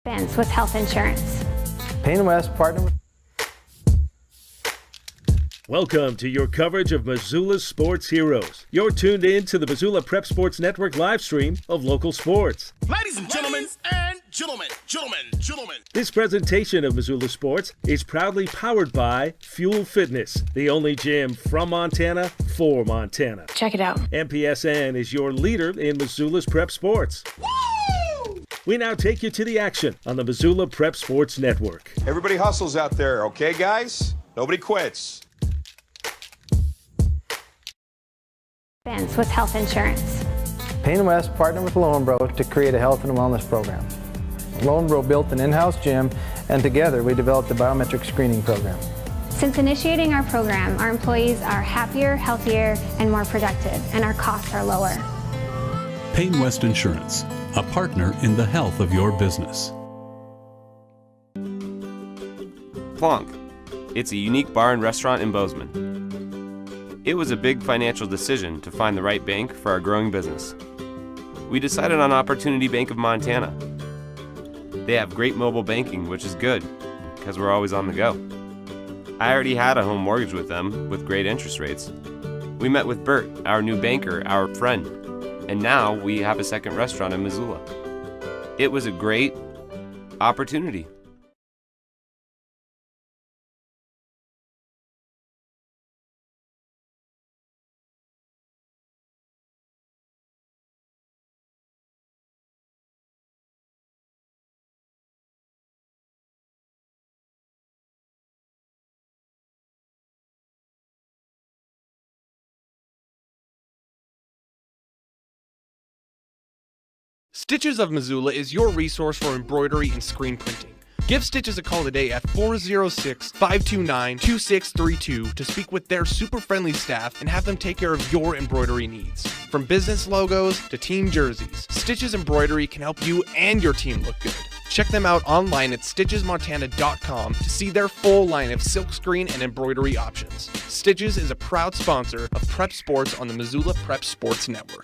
with health insurance. Payne West partner with... Welcome to your coverage of Missoula's sports heroes. You're tuned in to the Missoula Prep Sports Network live stream of local sports. Ladies and gentlemen, This presentation of Missoula Sports is proudly powered by Fuel Fitness, the only gym from Montana for Montana. Check it out. MPSN is your leader in Missoula's prep sports. Woo! We now take you to the action on the Missoula Prep Sports Network. Everybody hustles out there, okay, guys? Nobody quits. With health insurance. Payne West partnered with Loyola to create a health and wellness program. Loyola built an in-house gym, and together we developed a biometric screening program. Since initiating our program, our employees are happier, healthier, and more productive, and our costs are lower. Payne West Insurance, a partner in the health of your business. Plonk. It's a unique bar and restaurant in Bozeman. It was a big financial decision to find the right bank for our growing business. We decided on Opportunity Bank of Montana. They have great mobile banking, which is good, because we're always on the go. I already had a home mortgage with them, with great interest rates. We met with Bert, our new banker, our friend, and now we have a second restaurant in Missoula. It was a great opportunity. Stitches of Missoula is your resource for embroidery and screen printing. Give Stitches a call today at 406-529-2632 to speak with their super friendly staff and have them take care of your embroidery needs. From business logos to team jerseys, Stitches Embroidery can help you and your team look good. Check them out online at stitchesmontana.com to see their full line of silkscreen and embroidery options. Stitches is a proud sponsor of Prep Sports on the Missoula Prep Sports Network.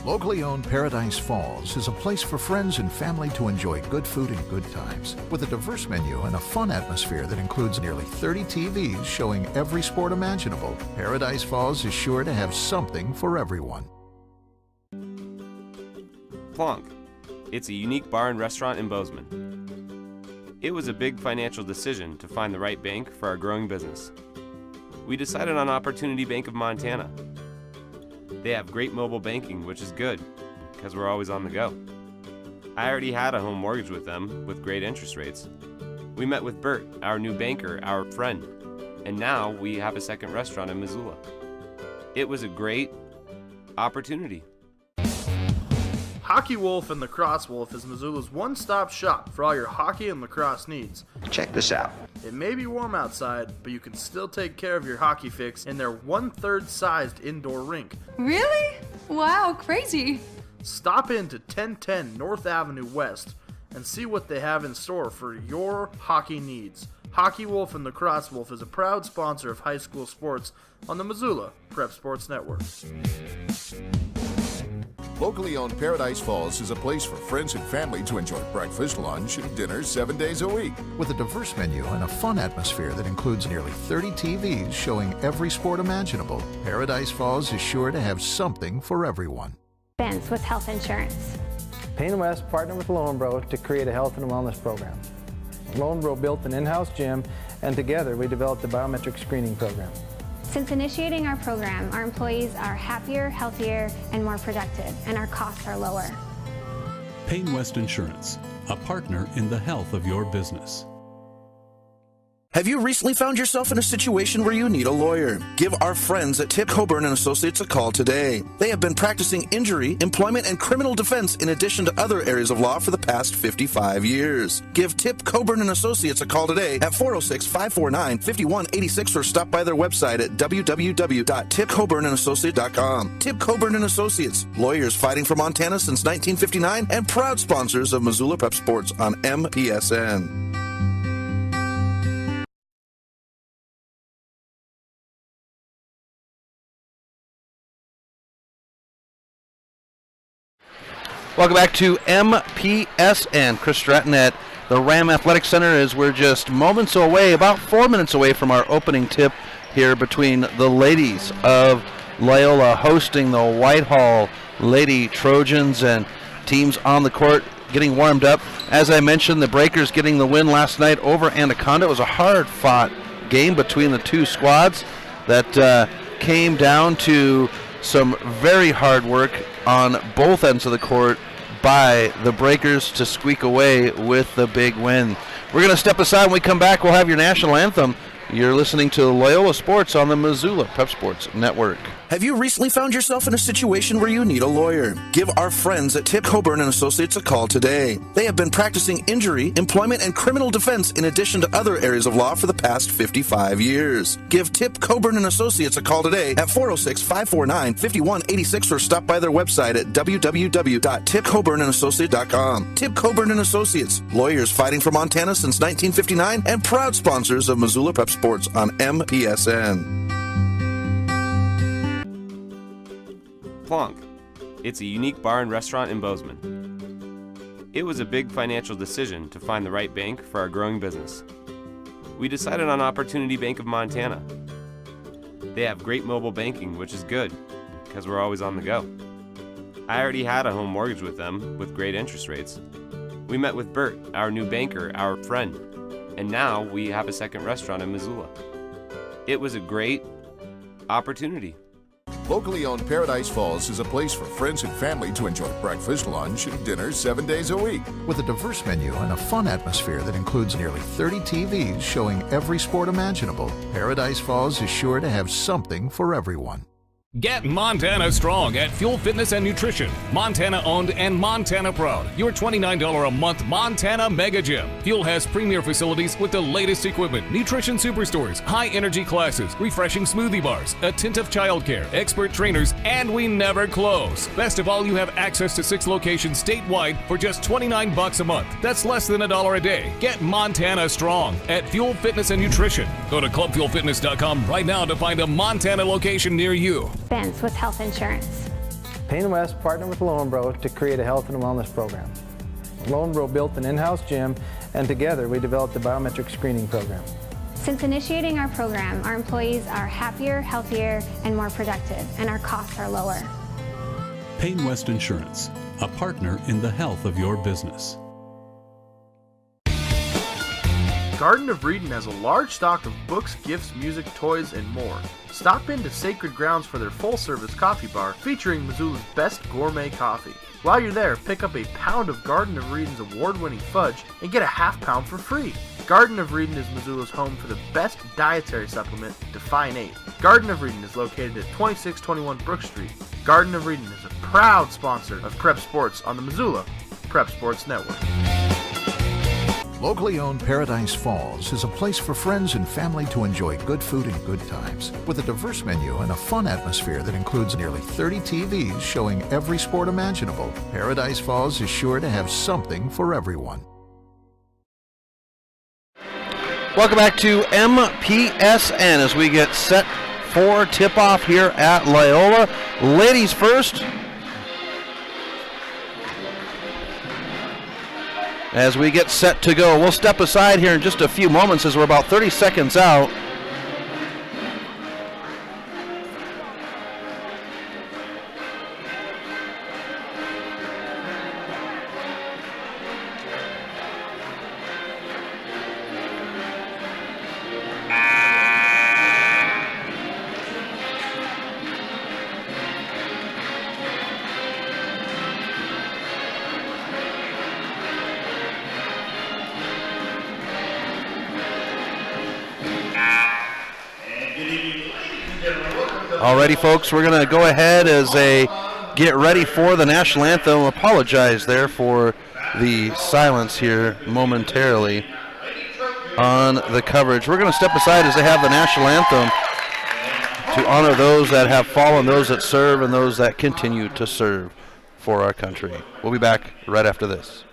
Locally owned Paradise Falls is a place for friends and family to enjoy good food and good times. With a diverse menu and a fun atmosphere that includes nearly 30 TVs showing every sport imaginable, Paradise Falls is sure to have something for everyone. Plonk. It's a unique bar and restaurant in Bozeman. It was a big financial decision to find the right bank for our growing business. We decided on Opportunity Bank of Montana. They have great mobile banking, which is good, because we're always on the go. I already had a home mortgage with them, with great interest rates. We met with Bert, our new banker, our friend, and now we have a second restaurant in Missoula. It was a great opportunity. Hockey Wolf and Lacrosse Wolf is Missoula's one-stop shop for all your hockey and lacrosse needs. Check this out. It may be warm outside, but you can still take care of your hockey fix in their 1/3 sized indoor rink. Really? Wow, crazy. Stop in to 1010 North Avenue West and see what they have in store for your hockey needs. Hockey Wolf and Lacrosse Wolf is a proud sponsor of high school sports on the Missoula Prep Sports Network. Locally owned Paradise Falls is a place for friends and family to enjoy breakfast, lunch, and dinner 7 days a week. With a diverse menu and a fun atmosphere that includes nearly 30 TVs showing every sport imaginable, Paradise Falls is sure to have something for everyone. With health insurance. Payne West partnered with Loyola to create a health and wellness program. Loyola built an in-house gym, and together we developed a biometric screening program. Since initiating our program, our employees are happier, healthier, and more productive, and our costs are lower. Payne West Insurance, a partner in the health of your business. Have you recently found yourself in a situation where you need a lawyer? Give our friends at Tip Coburn & Associates a call today. They have been practicing injury, employment, and criminal defense in addition to other areas of law for the past 55 years. Give Tip Coburn & Associates a call today at 406-549-5186 or stop by their website at www.tipcoburnandassociates.com. Tip Coburn & Associates, lawyers fighting for Montana since 1959 and proud sponsors of Missoula Prep Sports on MPSN. Welcome back to MPSN. Chris Stratton at the Ram Athletic Center as we're just moments away, about 4 minutes away from our opening tip here between the ladies of Loyola hosting the Whitehall Lady Trojans, and teams on the court getting warmed up. As I mentioned, the Breakers getting the win last night over Anaconda. It was a hard-fought game between the two squads that came down to some very hard work on both ends of the court by the Breakers to squeak away with the big win. We're going to step aside. When we come back, we'll have your national anthem. You're listening to Loyola Sports on the Missoula Prep Sports Network. Have you recently found yourself in a situation where you need a lawyer? Give our friends at Tip Coburn & Associates a call today. They have been practicing injury, employment, and criminal defense in addition to other areas of law for the past 55 years. Give Tip Coburn & Associates a call today at 406-549-5186 or stop by their website at www.tipcoburnandassociates.com. Tip Coburn & Associates, lawyers fighting for Montana since 1959 and proud sponsors of Missoula Prep Sports on MPSN. Plonk. It's a unique bar and restaurant in Bozeman. It was a big financial decision to find the right bank for our growing business. We decided on Opportunity Bank of Montana. They have great mobile banking, which is good, because we're always on the go. I already had a home mortgage with them with great interest rates. We met with Bert, our new banker, our friend, and now we have a second restaurant in Missoula. It was a great opportunity. Locally owned Paradise Falls is a place for friends and family to enjoy breakfast, lunch, and dinner 7 days a week. With a diverse menu and a fun atmosphere that includes nearly 30 TVs showing every sport imaginable, Paradise Falls is sure to have something for everyone. Get Montana strong at Fuel Fitness and Nutrition. Montana owned and Montana proud. Your $29 a month Montana Mega Gym. Fuel has premier facilities with the latest equipment, nutrition superstores, high energy classes, refreshing smoothie bars, attentive childcare, expert trainers, and we never close. Best of all, you have access to 6 locations statewide for just $29 a month. That's less than $1 a day. Get Montana strong at Fuel Fitness and Nutrition. Go to clubfuelfitness.com right now to find a Montana location near you. Ben's with health insurance. Payne West partnered with Loyola to create a health and wellness program. Loyola built an in-house gym, and together we developed a biometric screening program. Since initiating our program, our employees are happier, healthier, and more productive, and our costs are lower. Payne West Insurance, a partner in the health of your business. Garden of Reading has a large stock of books, gifts, music, toys, and more. Stop into Sacred Grounds for their full-service coffee bar featuring Missoula's best gourmet coffee. While you're there, pick up a pound of Garden of Reading's award-winning fudge and get a half pound for free. Garden of Reading is Missoula's home for the best dietary supplement, Define 8. Garden of Reading is located at 2621 Brook Street. Garden of Reading is a proud sponsor of Prep Sports on the Missoula Prep Sports Network. Locally owned Paradise Falls is a place for friends and family to enjoy good food and good times. With a diverse menu and a fun atmosphere that includes nearly 30 TVs showing every sport imaginable, Paradise Falls is sure to have something for everyone. Welcome back to MPSN as we get set for tip-off here at Loyola. Ladies first. As we get set to go, we'll step aside here in just a few moments as we're about 30 seconds out. Alrighty, folks, we're going to go ahead as they get ready for the national anthem. Apologize there for the silence here momentarily on the coverage. We're going to step aside as they have the national anthem to honor those that have fallen, those that serve, and those that continue to serve for our country. We'll be back right after this.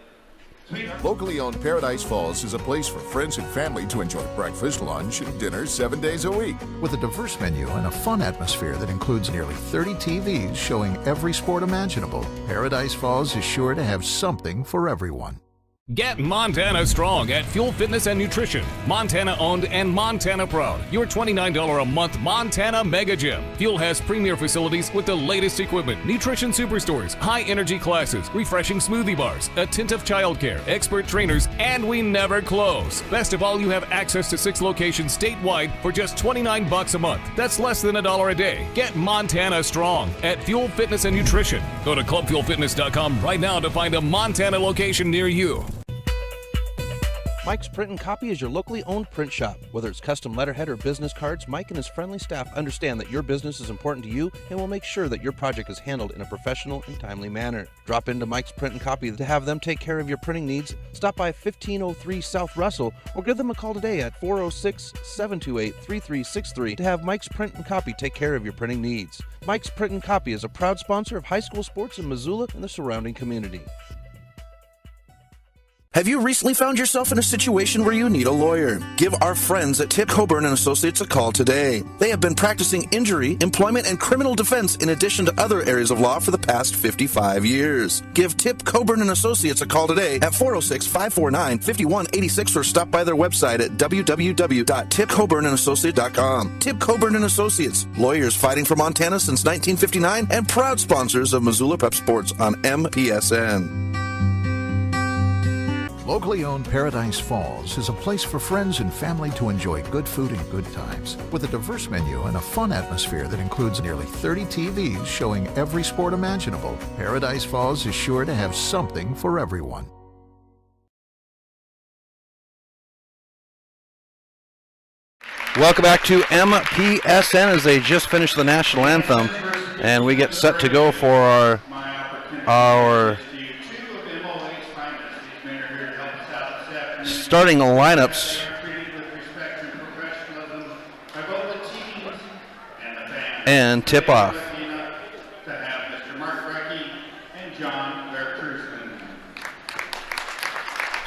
Locally owned Paradise Falls is a place for friends and family to enjoy breakfast, lunch, and dinner 7 days a week. With a diverse menu and a fun atmosphere that includes nearly 30 TVs showing every sport imaginable, Paradise Falls is sure to have something for everyone. Get Montana strong at Fuel Fitness and Nutrition. Montana owned and Montana proud. Your $29 a month Montana Mega Gym. Fuel has premier facilities with the latest equipment, nutrition superstores, high energy classes, refreshing smoothie bars, attentive childcare, expert trainers, and we never close. Best of all, you have access to 6 locations statewide for just $29 a month. That's less than $1 a day. Get Montana strong at Fuel Fitness and Nutrition. Go to clubfuelfitness.com right now to find a Montana location near you. Mike's Print and Copy is your locally owned print shop. Whether it's custom letterhead or business cards, Mike and his friendly staff understand that your business is important to you and will make sure that your project is handled in a professional and timely manner. Drop into Mike's Print and Copy to have them take care of your printing needs. Stop by 1503 South Russell or give them a call today at 406-728-3363 to have Mike's Print and Copy take care of your printing needs. Mike's Print and Copy is a proud sponsor of high school sports in Missoula and the surrounding community. Have you recently found yourself in a situation where you need a lawyer? Give our friends at Tip Coburn & Associates a call today. They have been practicing injury, employment, and criminal defense in addition to other areas of law for the past 55 years. Give Tip Coburn & Associates a call today at 406-549-5186 or stop by their website at www.tipcoburnandassociates.com. Tip Coburn & Associates, lawyers fighting for Montana since 1959 and proud sponsors of Missoula Prep Sports on MPSN. Locally owned Paradise Falls is a place for friends and family to enjoy good food and good times. With a diverse menu and a fun atmosphere that includes nearly 30 TVs showing every sport imaginable, Paradise Falls is sure to have something for everyone. Welcome back to MPSN as they just finished the national anthem, and we get set to go for our starting lineups. And tip-off.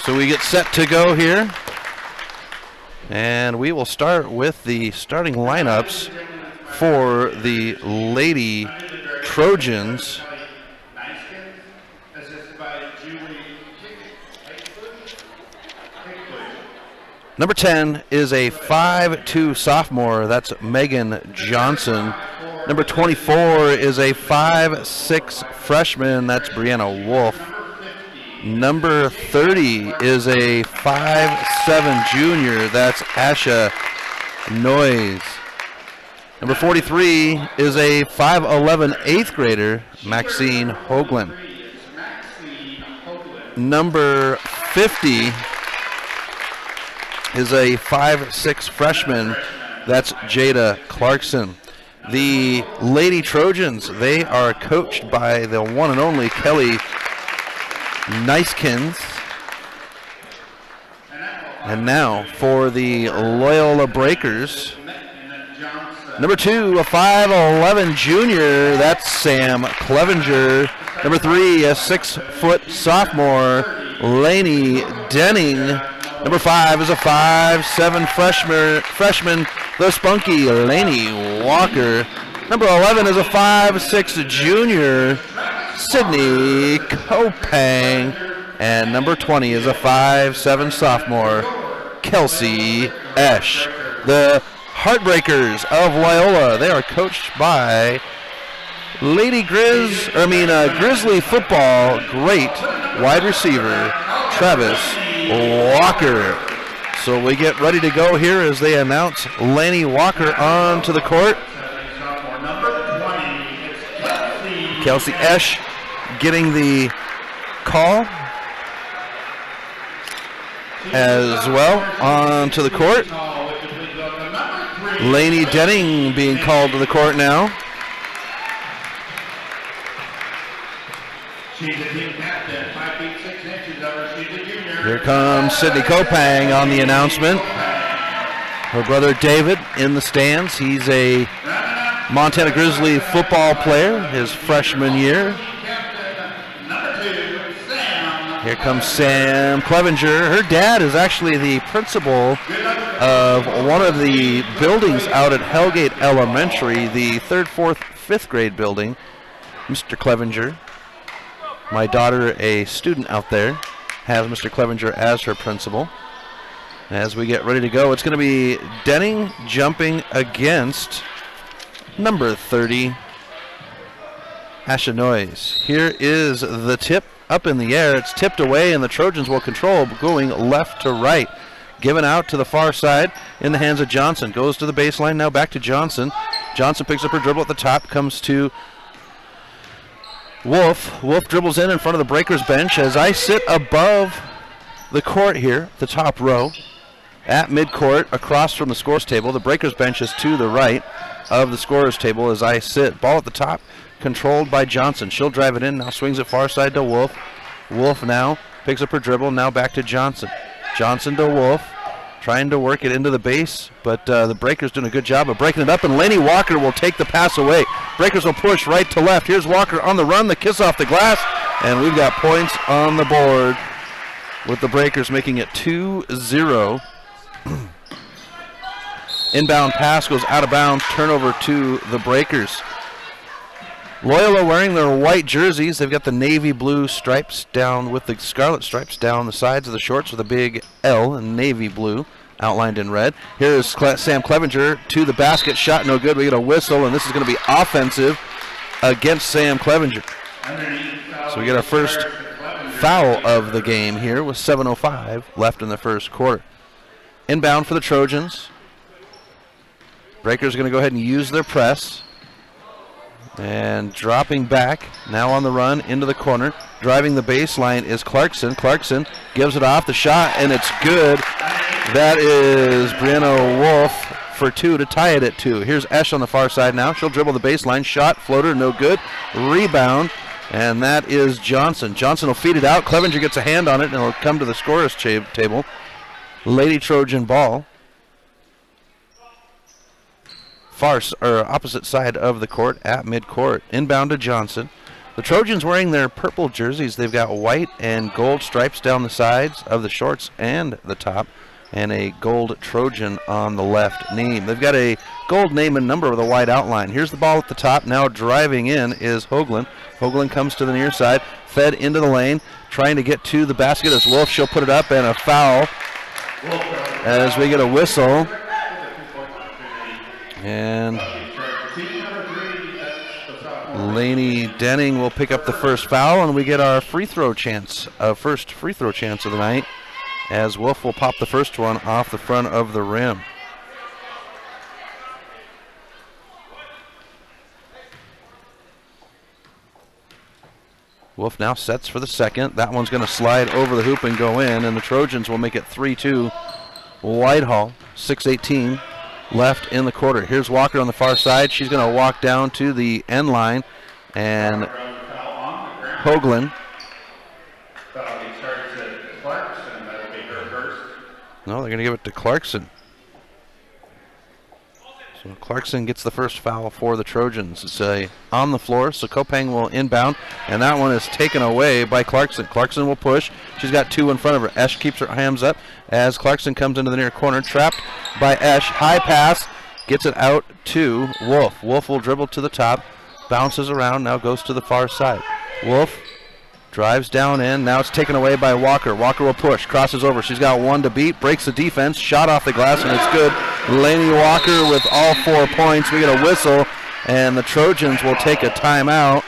So we get set to go here. And we will start with the starting lineups for the Lady Trojans. Number 10 is a 5'2" sophomore. That's Megan Johnson. Number 24 is a 5'6" freshman. That's Brianna Wolf. Number 30 is a 5'7" junior. That's Asha Noyes. Number 43 is a 5'11" 8th grader, Maxine Hoagland. Number 50 is a 5'6" freshman. That's Jada Clarkson. The Lady Trojans, they are coached by the one and only Kelly Nicekins. And now for the Loyola Breakers. Number 2, a 5'11" junior. That's Sam Clevenger. Number 3, a 6-foot sophomore, Lainey Denning. Number 5 is a 5'7" freshman, the spunky Lainey Walker. Number 11 is a 5'6" junior, Sydney Kopang. And number 20 is a 5'7" sophomore, Kelsey Esch. The Heartbreakers of Loyola, they are coached by Grizzly football great wide receiver, Travis Walker. So we get ready to go here as they announce Laney Walker onto the court. Kelsey Esch getting the call as well onto the court. Laney Denning being called to the court now. Here comes Sydney Kopang on the announcement. Her brother David in the stands. He's a Montana Grizzly football player his freshman year. Here comes Sam Clevenger. Her dad is actually the principal of one of the buildings out at Hellgate Elementary, the 3rd, 4th, 5th grade building. Mr. Clevenger, my daughter, a student out there, has Mr. Clevenger as her principal. As we get ready to go, it's going to be Denning jumping against number 30, Ashenoise. Here is the tip up in the air. It's tipped away, and the Trojans will control, going left to right. Given out to the far side in the hands of Johnson. Goes to the baseline, now back to Johnson. Johnson picks up her dribble at the top, comes to Wolf. Wolf dribbles in front of the Breakers bench as I sit above the court here, the top row, at midcourt, across from the scores table. The Breakers bench is to the right of the scorers table as I sit. Ball at the top, controlled by Johnson. She'll drive it in, now swings it far side to Wolf. Wolf now picks up her dribble, now back to Johnson. Johnson to Wolf, trying to work it into the base, but the Breakers doing a good job of breaking it up, and Laney Walker will take the pass away. Breakers will push right to left. Here's Walker on the run, the kiss off the glass, and we've got points on the board with the Breakers making it 2-0. Inbound pass goes out of bounds, turnover to the Breakers. Loyola wearing their white jerseys. They've got the navy blue stripes down with the scarlet stripes down the sides of the shorts with a big L in navy blue outlined in red. Here is Sam Clevenger to the basket. Shot no good. We get a whistle, and this is going to be offensive against Sam Clevenger. So we get our first foul of the game here with 7:05 left in the first quarter. Inbound for the Trojans. Breakers are going to go ahead and use their press. And dropping back, now on the run into the corner. Driving the baseline is Clarkson. Clarkson gives it off, the shot, and it's good. That is Brianna Wolf for two to tie it at 2. Here's Esch on the far side now. She'll dribble the baseline. Shot, floater, no good. Rebound, and that is Johnson. Johnson will feed it out. Clevenger gets a hand on it, and it'll come to the scorer's table. Lady Trojan ball. Opposite side of the court at midcourt. Inbound to Johnson. The Trojans wearing their purple jerseys. They've got white and gold stripes down the sides of the shorts and the top, and a gold Trojan on the left name. They've got a gold name and number with a white outline. Here's the ball at the top. Now driving in is Hoagland. Hoagland comes to the near side, fed into the lane, trying to get to the basket as Wolf. She'll put it up, and a foul as we get a whistle. And Laney Denning will pick up the first foul, and we get our first free throw chance of the night, as Wolf will pop the first one off the front of the rim. Wolf now sets for the second. That one's going to slide over the hoop and go in, and the Trojans will make it 3-2. Whitehall, 6:18 left in the quarter. Here's Walker on the far side. She's going to walk down to the end line, and Hoagland. No, they're going to give it to Clarkson. So Clarkson gets the first foul for the Trojans. It's on the floor, so Kopang will inbound, and that one is taken away by Clarkson. Clarkson will push. She's got 2 in front of her. Esch keeps her hands up as Clarkson comes into the near corner, trapped by Esch. High pass, gets it out to Wolf. Wolf will dribble to the top, bounces around, now goes to the far side. Wolf drives down in. Now it's taken away by Walker. Walker will push, crosses over. She's got 1 to beat, breaks the defense, shot off the glass, and it's good. Laney Walker with all 4 points. We get a whistle, and the Trojans will take a timeout.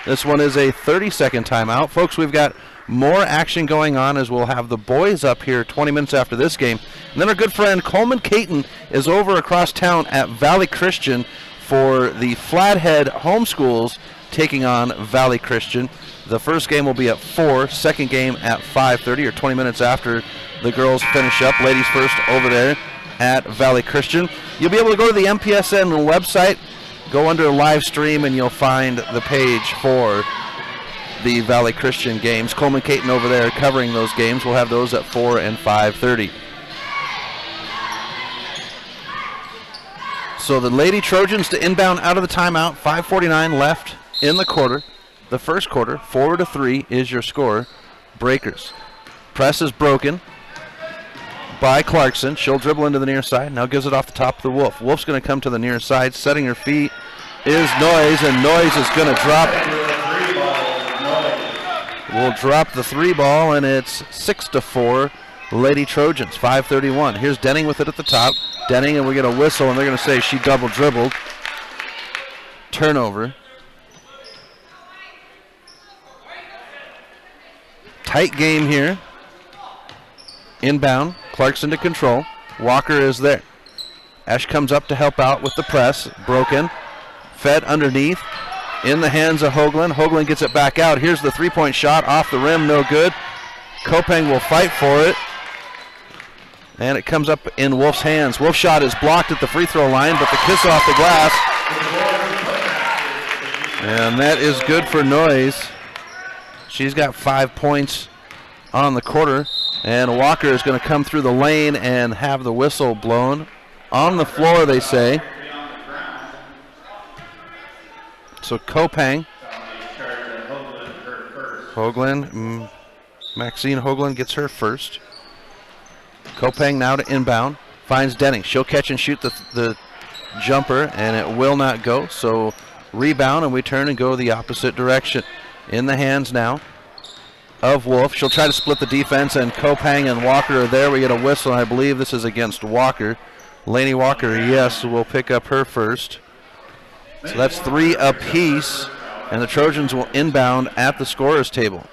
This one is a 30-second timeout. Folks, we've got more action going on as we'll have the boys up here 20 minutes after this game. And then our good friend Coleman Caton is over across town at Valley Christian for the Flathead Homeschools taking on Valley Christian. The first game will be at 4, second game at 5:30 or 20 minutes after the girls finish up. Ladies first over there at Valley Christian. You'll be able to go to the MPSN website, go under live stream, and you'll find the page for the Valley Christian games. Coleman Caton over there covering those games. We'll have those at 4 and 5:30. So the Lady Trojans to inbound out of the timeout. 5:49 left in the quarter. The first quarter, 4-3 is your score. Breakers. Press is broken by Clarkson. She'll dribble into the near side. Now gives it off the top of the Wolf. Wolf's going to come to the near side. Setting her feet is Noyes, and Noyes is going to drop. Will drop the 3 ball, and it's 6-4. Lady Trojans, 5:31. Here's Denning with it at the top. Denning, and we get a whistle, and they're going to say she double dribbled. Turnover. Tight game here. Inbound. Clarkson to control. Walker is there. Esch comes up to help out with the press. Broken. Fed underneath. In the hands of Hoagland. Hoagland gets it back out. Here's the 3-point shot off the rim. No good. Kopang will fight for it. And it comes up in Wolf's hands. Wolf's shot is blocked at the free throw line, but the kiss off the glass. And that is good for Noyes. She's got 5 points on the quarter. And Walker is going to come through the lane and have the whistle blown. On the floor, they say. So Kopang. Hoagland. Maxine Hoagland gets her first. Kopang now to inbound. Finds Denning. She'll catch and shoot the jumper, and it will not go. So rebound, and we turn and go the opposite direction. In the hands now of Wolf. She'll try to split the defense, and Kopang and Walker are there. We get a whistle, and I believe this is against Walker. Laney Walker, yes, will pick up her first. So that's 3 apiece, and the Trojans will inbound at the scorer's table.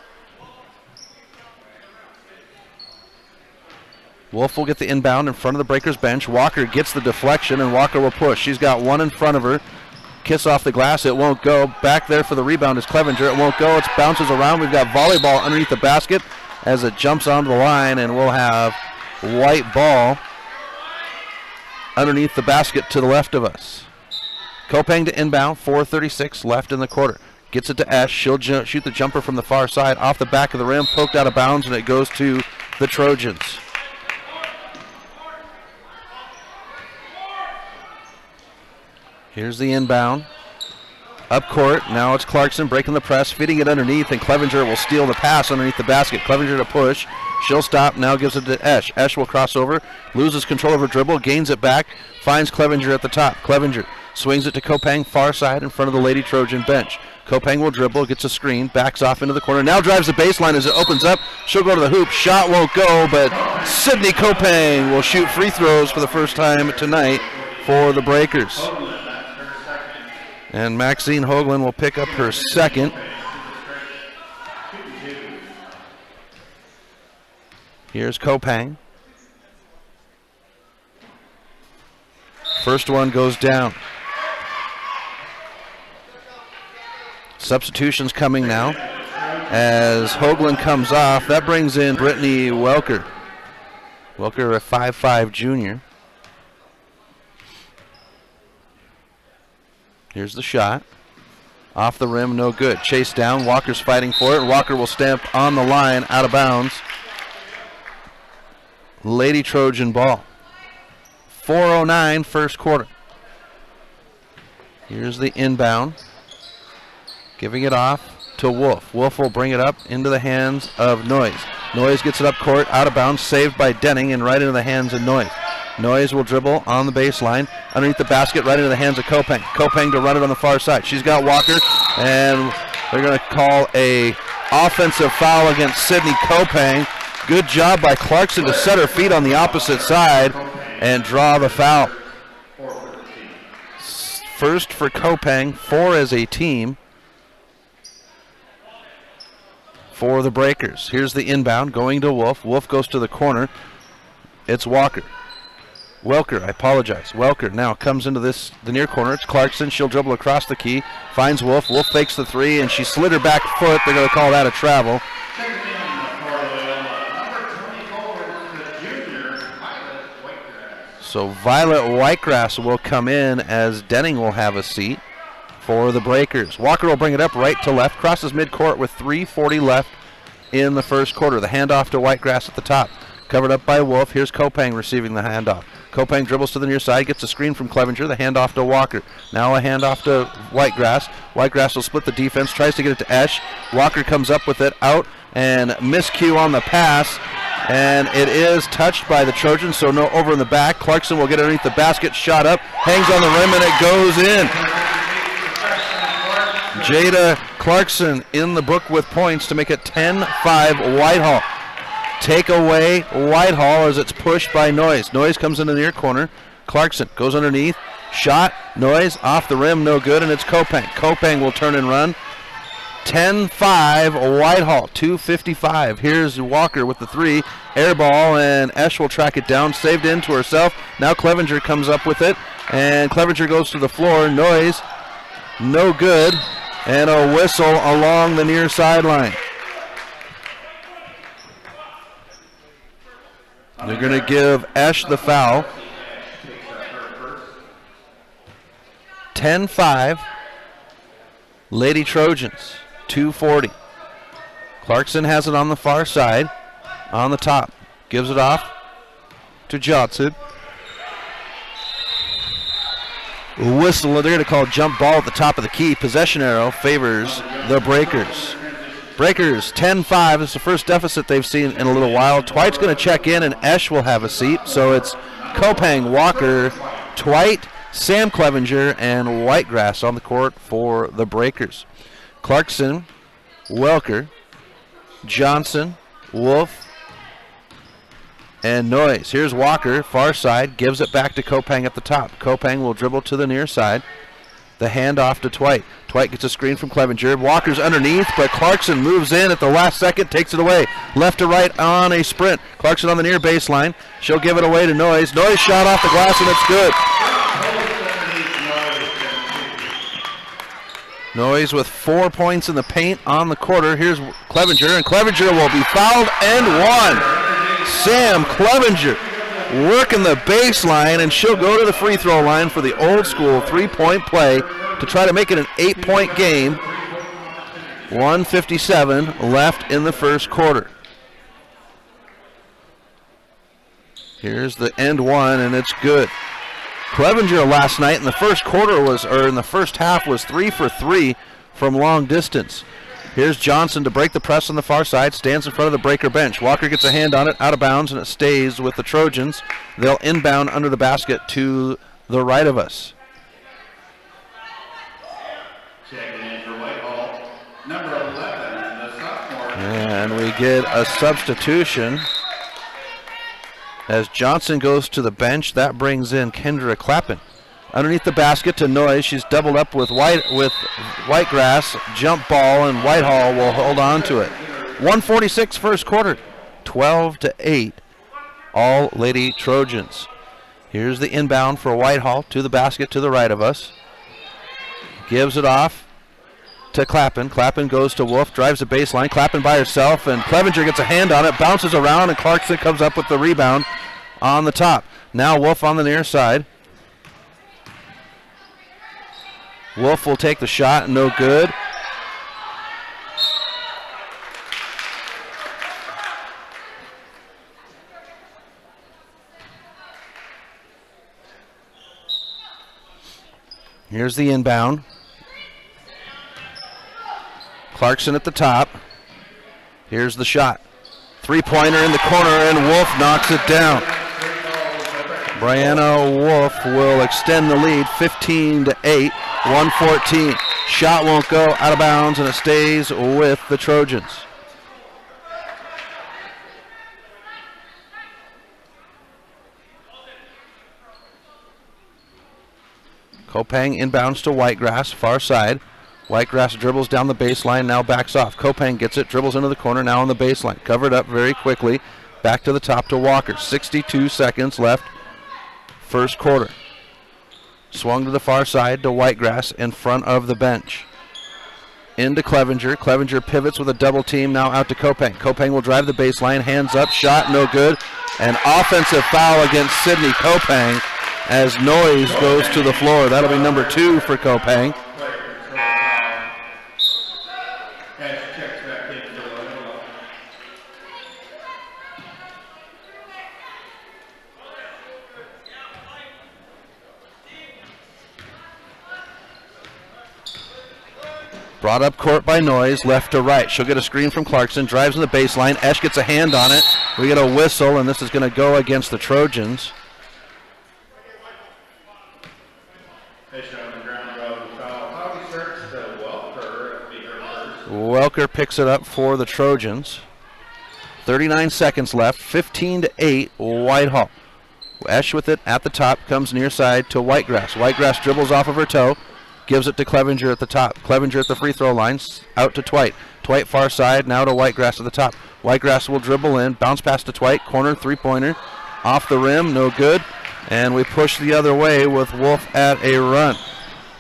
Wolf will get the inbound in front of the Breakers bench. Walker gets the deflection, and Walker will push. She's got one in front of her. Kiss off the glass. It won't go. Back there for the rebound is Clevenger. It won't go. It bounces around. We've got volleyball underneath the basket as it jumps onto the line, and we'll have white ball underneath the basket to the left of us. Kopang to inbound. 4:36 left in the quarter. Gets it to Esch. She'll shoot the jumper from the far side off the back of the rim, poked out of bounds, and it goes to the Trojans. Here's the inbound. Up court. Now it's Clarkson breaking the press, feeding it underneath, and Clevenger will steal the pass underneath the basket. Clevenger to push. She'll stop. Now gives it to Esch. Esch will cross over, loses control of her dribble, gains it back, finds Clevenger at the top. Clevenger swings it to Kopang, far side in front of the Lady Trojan bench. Kopang will dribble, gets a screen, backs off into the corner. Now drives the baseline as it opens up. She'll go to the hoop. Shot won't go, but Sydney Kopang will shoot free throws for the first time tonight for the Breakers. And Maxine Hoagland will pick up her second. Here's Kopang. First one goes down. Substitutions coming now as Hoagland comes off. That brings in Brittany Welker. Welker, a 5'5" junior. Here's the shot. Off the rim, no good. Chase down. Walker's fighting for it. Walker will stamp on the line, out of bounds. Lady Trojan ball. 4:09 first quarter. Here's the inbound. Giving it off to Wolf. Wolf will bring it up into the hands of Noyes. Noyes gets it up court, out of bounds, saved by Denning, and right into the hands of Noyes. Noyes will dribble on the baseline, underneath the basket, right into the hands of Kopang. Kopang to run it on the far side. She's got Walker, and they're going to call a offensive foul against Sydney Kopang. Good job by Clarkson to set her feet on the opposite side and draw the foul. First for Kopang, 4 as a team for the Breakers. Here's the inbound going to Wolf. Wolf goes to the corner. It's Walker. Welker, I apologize. Welker now comes into the near corner. It's Clarkson. She'll dribble across the key. Finds Wolf. Wolf fakes the three, and she slid her back foot. They're going to call that a travel. So Violet Whitegrass will come in as Denning will have a seat for the Breakers. Walker will bring it up right to left. Crosses midcourt with 3:40 left in the first quarter. The handoff to Whitegrass at the top. Covered up by Wolf. Here's Kopang receiving the handoff. Kopang dribbles to the near side, gets a screen from Clevenger. The handoff to Walker. Now a handoff to Whitegrass. Whitegrass will split the defense, tries to get it to Esch. Walker comes up with it, out, and miscue on the pass, and it is touched by the Trojans, so no over in the back. Clarkson will get underneath the basket, shot up, hangs on the rim, and it goes in. Jada Clarkson in the book with points to make it 10-5 Whitehall. Take away Whitehall as it's pushed by Noyes. Noyes comes into the near corner. Clarkson goes underneath. Shot. Noyes off the rim. No good, and it's Kopang. Kopang will turn and run. 10-5 Whitehall. 2:55. Here's Walker with the three. Air ball, and Esch will track it down. Saved in to herself. Now Clevenger comes up with it, and Clevenger goes to the floor. Noyes, no good, and a whistle along the near sideline. They're going to give Esch the foul. 10-5, Lady Trojans, 2:40. Clarkson has it on the far side, on the top. Gives it off to Johnson. Whistle, they're going to call jump ball at the top of the key. Possession arrow favors the Breakers. Breakers 10-5. It's the first deficit they've seen in a little while. Twite's going to check in, and Esch will have a seat. So it's Kopang, Walker, Twite, Sam Clevenger, and Whitegrass on the court for the Breakers. Clarkson, Welker, Johnson, Wolf, and Noyes. Here's Walker, far side, gives it back to Kopang at the top. Kopang will dribble to the near side. The handoff to Twite. Twite gets a screen from Clevenger. Walker's underneath, but Clarkson moves in at the last second, takes it away. Left to right on a sprint. Clarkson on the near baseline. She'll give it away to Noyes. Noyes shot off the glass, and it's good. Noyes with 4 points in the paint on the quarter. Here's Clevenger, and Clevenger will be fouled and one. Sam Clevenger working the baseline, and she'll go to the free throw line for the old school three-point play to try to make it an 8-point game. 1:57 left in the first quarter. Here's the end one, and it's good. Clevenger last night in the first quarter in the first half was 3 for 3 from long distance. Here's Johnson to break the press on the far side, stands in front of the Breaker bench. Walker gets a hand on it, out of bounds, and it stays with the Trojans. They'll inbound under the basket to the right of us. Checking in for Whitehall, number 11, the sophomore. And we get a substitution as Johnson goes to the bench. That brings in Kendra Clappin. Underneath the basket to Noyes. She's doubled up with Whitegrass. Jump ball, and Whitehall will hold on to it. 1:46 first quarter. 12-8. All Lady Trojans. Here's the inbound for Whitehall to the basket to the right of us. Gives it off to Clappin. Clappin goes to Wolf, drives the baseline. Clappin by herself, and Clevenger gets a hand on it, bounces around, and Clarkson comes up with the rebound on the top. Now Wolf on the near side. Wolf will take the shot, no good. Here's the inbound. Clarkson at the top. Here's the shot. Three-pointer in the corner, and Wolf knocks it down. Brianna Wolf will extend the lead 15-8, 1:14. Shot won't go, out of bounds, and it stays with the Trojans. Kopang inbounds to Whitegrass, far side. Whitegrass dribbles down the baseline, now backs off. Kopang gets it, dribbles into the corner, now on the baseline. Covered up very quickly. Back to the top to Walker. 62 seconds left. First quarter. Swung to the far side to Whitegrass in front of the bench. Into Clevenger. Clevenger pivots with a double team, now out to Kopang. Kopang will drive the baseline, hands up, shot, no good. An offensive foul against Sydney Kopang as Noyes goes to the floor. That'll be number 2 for Kopang. Brought up court by Noyes, left to right. She'll get a screen from Clarkson, drives in the baseline. Esch gets a hand on it. We get a whistle, and this is going to go against the Trojans. Welker picks it up for the Trojans. 39 seconds left, 15-8, Whitehall. Esch with it at the top, comes near side to Whitegrass. Whitegrass dribbles off of her toe, gives it to Clevenger at the top. Clevenger at the free throw line, out to Twite. Twite far side, now to Whitegrass at the top. Whitegrass will dribble in, bounce pass to Twite, corner three-pointer, off the rim, no good. And we push the other way with Wolf at a run.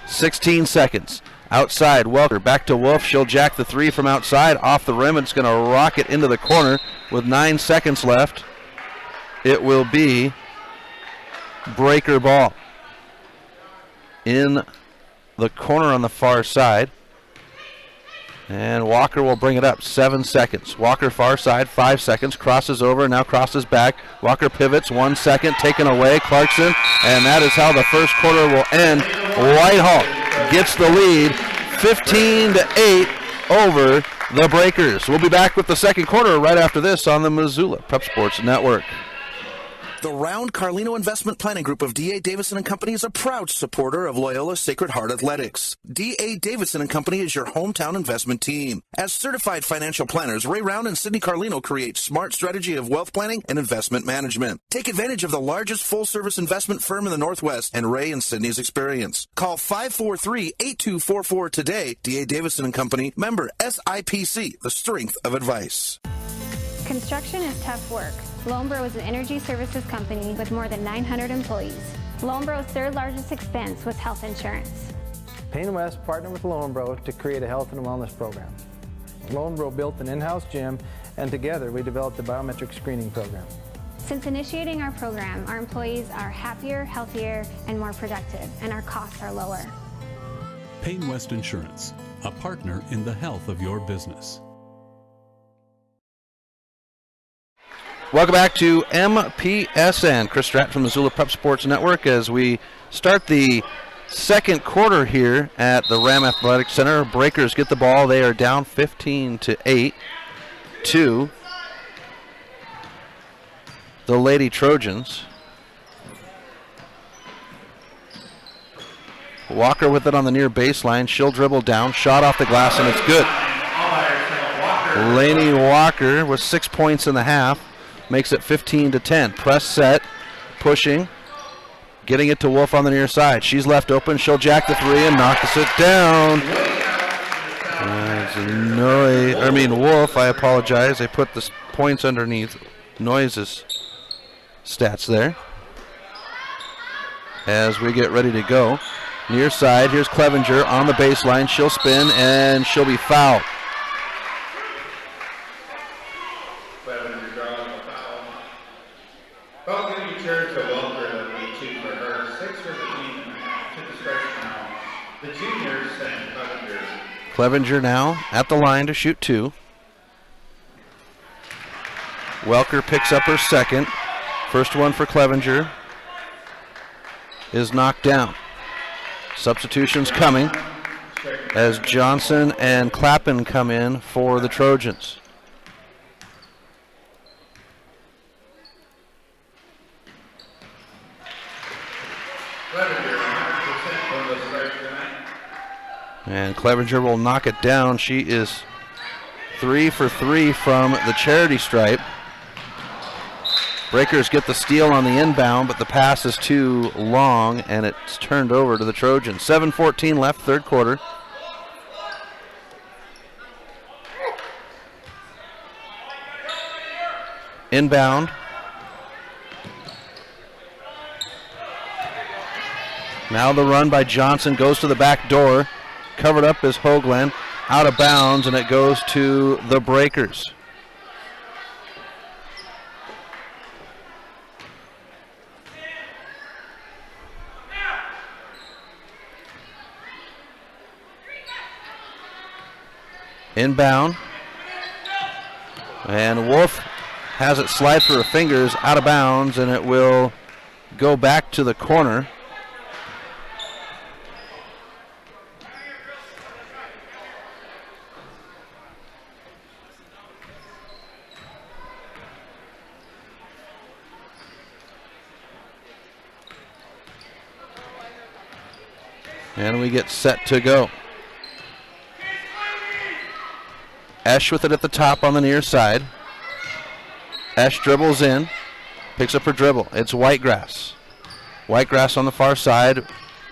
16 seconds. Outside, Welker back to Wolf. She'll jack the three from outside, off the rim. It's going to rocket into the corner with 9 seconds left. It will be breaker ball in the corner on the far side. And Walker will bring it up. 7 seconds. Walker far side, 5 seconds. Crosses over, now crosses back. Walker pivots, 1 second. Taken away, Clarkson. And that is how the first quarter will end. Whitehall gets the lead, 15-8 over the Breakers. We'll be back with the second quarter right after this on the Missoula Prep Sports Network. The Round Carlino Investment Planning Group of D.A. Davidson & Company is a proud supporter of Loyola Sacred Heart Athletics. D.A. Davidson & Company is your hometown investment team. As certified financial planners, Ray Round and Sidney Carlino create smart strategy of wealth planning and investment management. Take advantage of the largest full-service investment firm in the Northwest and Ray and Sidney's experience. Call 543-8244 today. D.A. Davidson & Company, member SIPC, the strength of advice. Construction is tough work. Loanbro is an energy services company with more than 900 employees. Loanbro's third largest expense was health insurance. Payne West partnered with Loanbro to create a health and wellness program. Loanbro built an in-house gym, and together we developed the biometric screening program. Since initiating our program, our employees are happier, healthier, and more productive, and our costs are lower. Payne West Insurance, a partner in the health of your business. Welcome back to MPSN. Chris Stratton from the Missoula Prep Sports Network as we start the second quarter here at the Ram Athletic Center. Breakers get the ball. They are down 15-8 to the Lady Trojans. Walker with it on the near baseline. She'll dribble down. Shot off the glass, and it's good. Lainey Walker with 6 points in the half. Makes it 15-10. Press set, pushing, getting it to Wolf on the near side. She's left open. She'll jack the three and knocks it down. Wolf, I apologize. I put the points underneath Noise's stats there. As we get ready to go. Near side, here's Clevenger on the baseline. She'll spin and she'll be fouled. Clevenger now at the line to shoot two. Welker picks up her second. First one for Clevenger is knocked down. Substitutions coming as Johnson and Clappin come in for the Trojans. And Clevenger will knock it down. She is 3 for 3 from the charity stripe. Breakers get the steal on the inbound, but the pass is too long, and it's turned over to the Trojans. 7:14 left, third quarter. Inbound. Now the run by Johnson goes to the back door. Covered up is Hoagland. Out of bounds, and it goes to the Breakers. Inbound. And Wolf has it slide through her fingers, out of bounds, and it will go back to the corner. And we get set to go. Esch with it at the top on the near side. Esch dribbles in, picks up her dribble. It's Whitegrass. Whitegrass on the far side,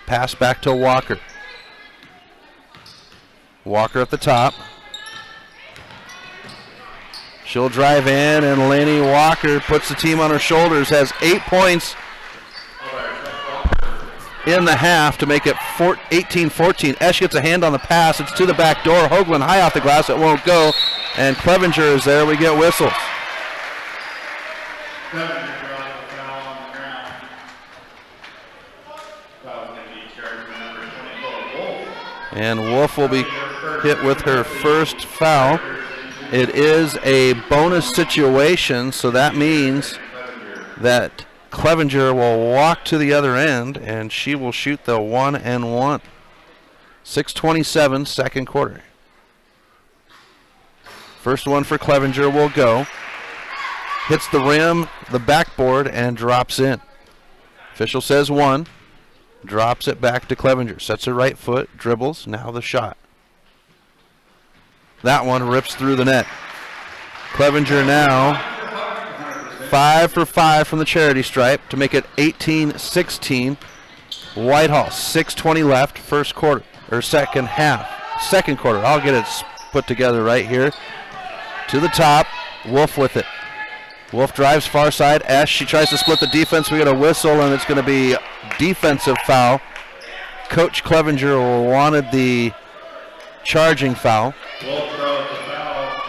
pass back to Walker. Walker at the top. She'll drive in, and Laney Walker puts the team on her shoulders, has 8 points in the half to make it 18-14. Esch gets a hand on the pass. It's to the back door. Hoagland high off the glass. It won't go. And Clevenger is there. We get whistles. And Wolf will be hit with her first foul. It is a bonus situation, so that means that Clevenger will walk to the other end, and she will shoot the 1-and-1. 6:27, second quarter. First one for Clevenger will go. Hits the rim, the backboard, and drops in. Official says 1. Drops it back to Clevenger. Sets her right foot, dribbles, now the shot. That one rips through the net. Clevenger now 5 for 5 from the charity stripe to make it 18-16. Whitehall, 6:20 left, first quarter, or second half. Second quarter, I'll get it put together right here. To the top, Wolf with it. Wolf drives far side, Esch, she tries to split the defense. We got a whistle, and it's going to be defensive foul. Coach Clevenger wanted the charging foul. Wolf throws the foul.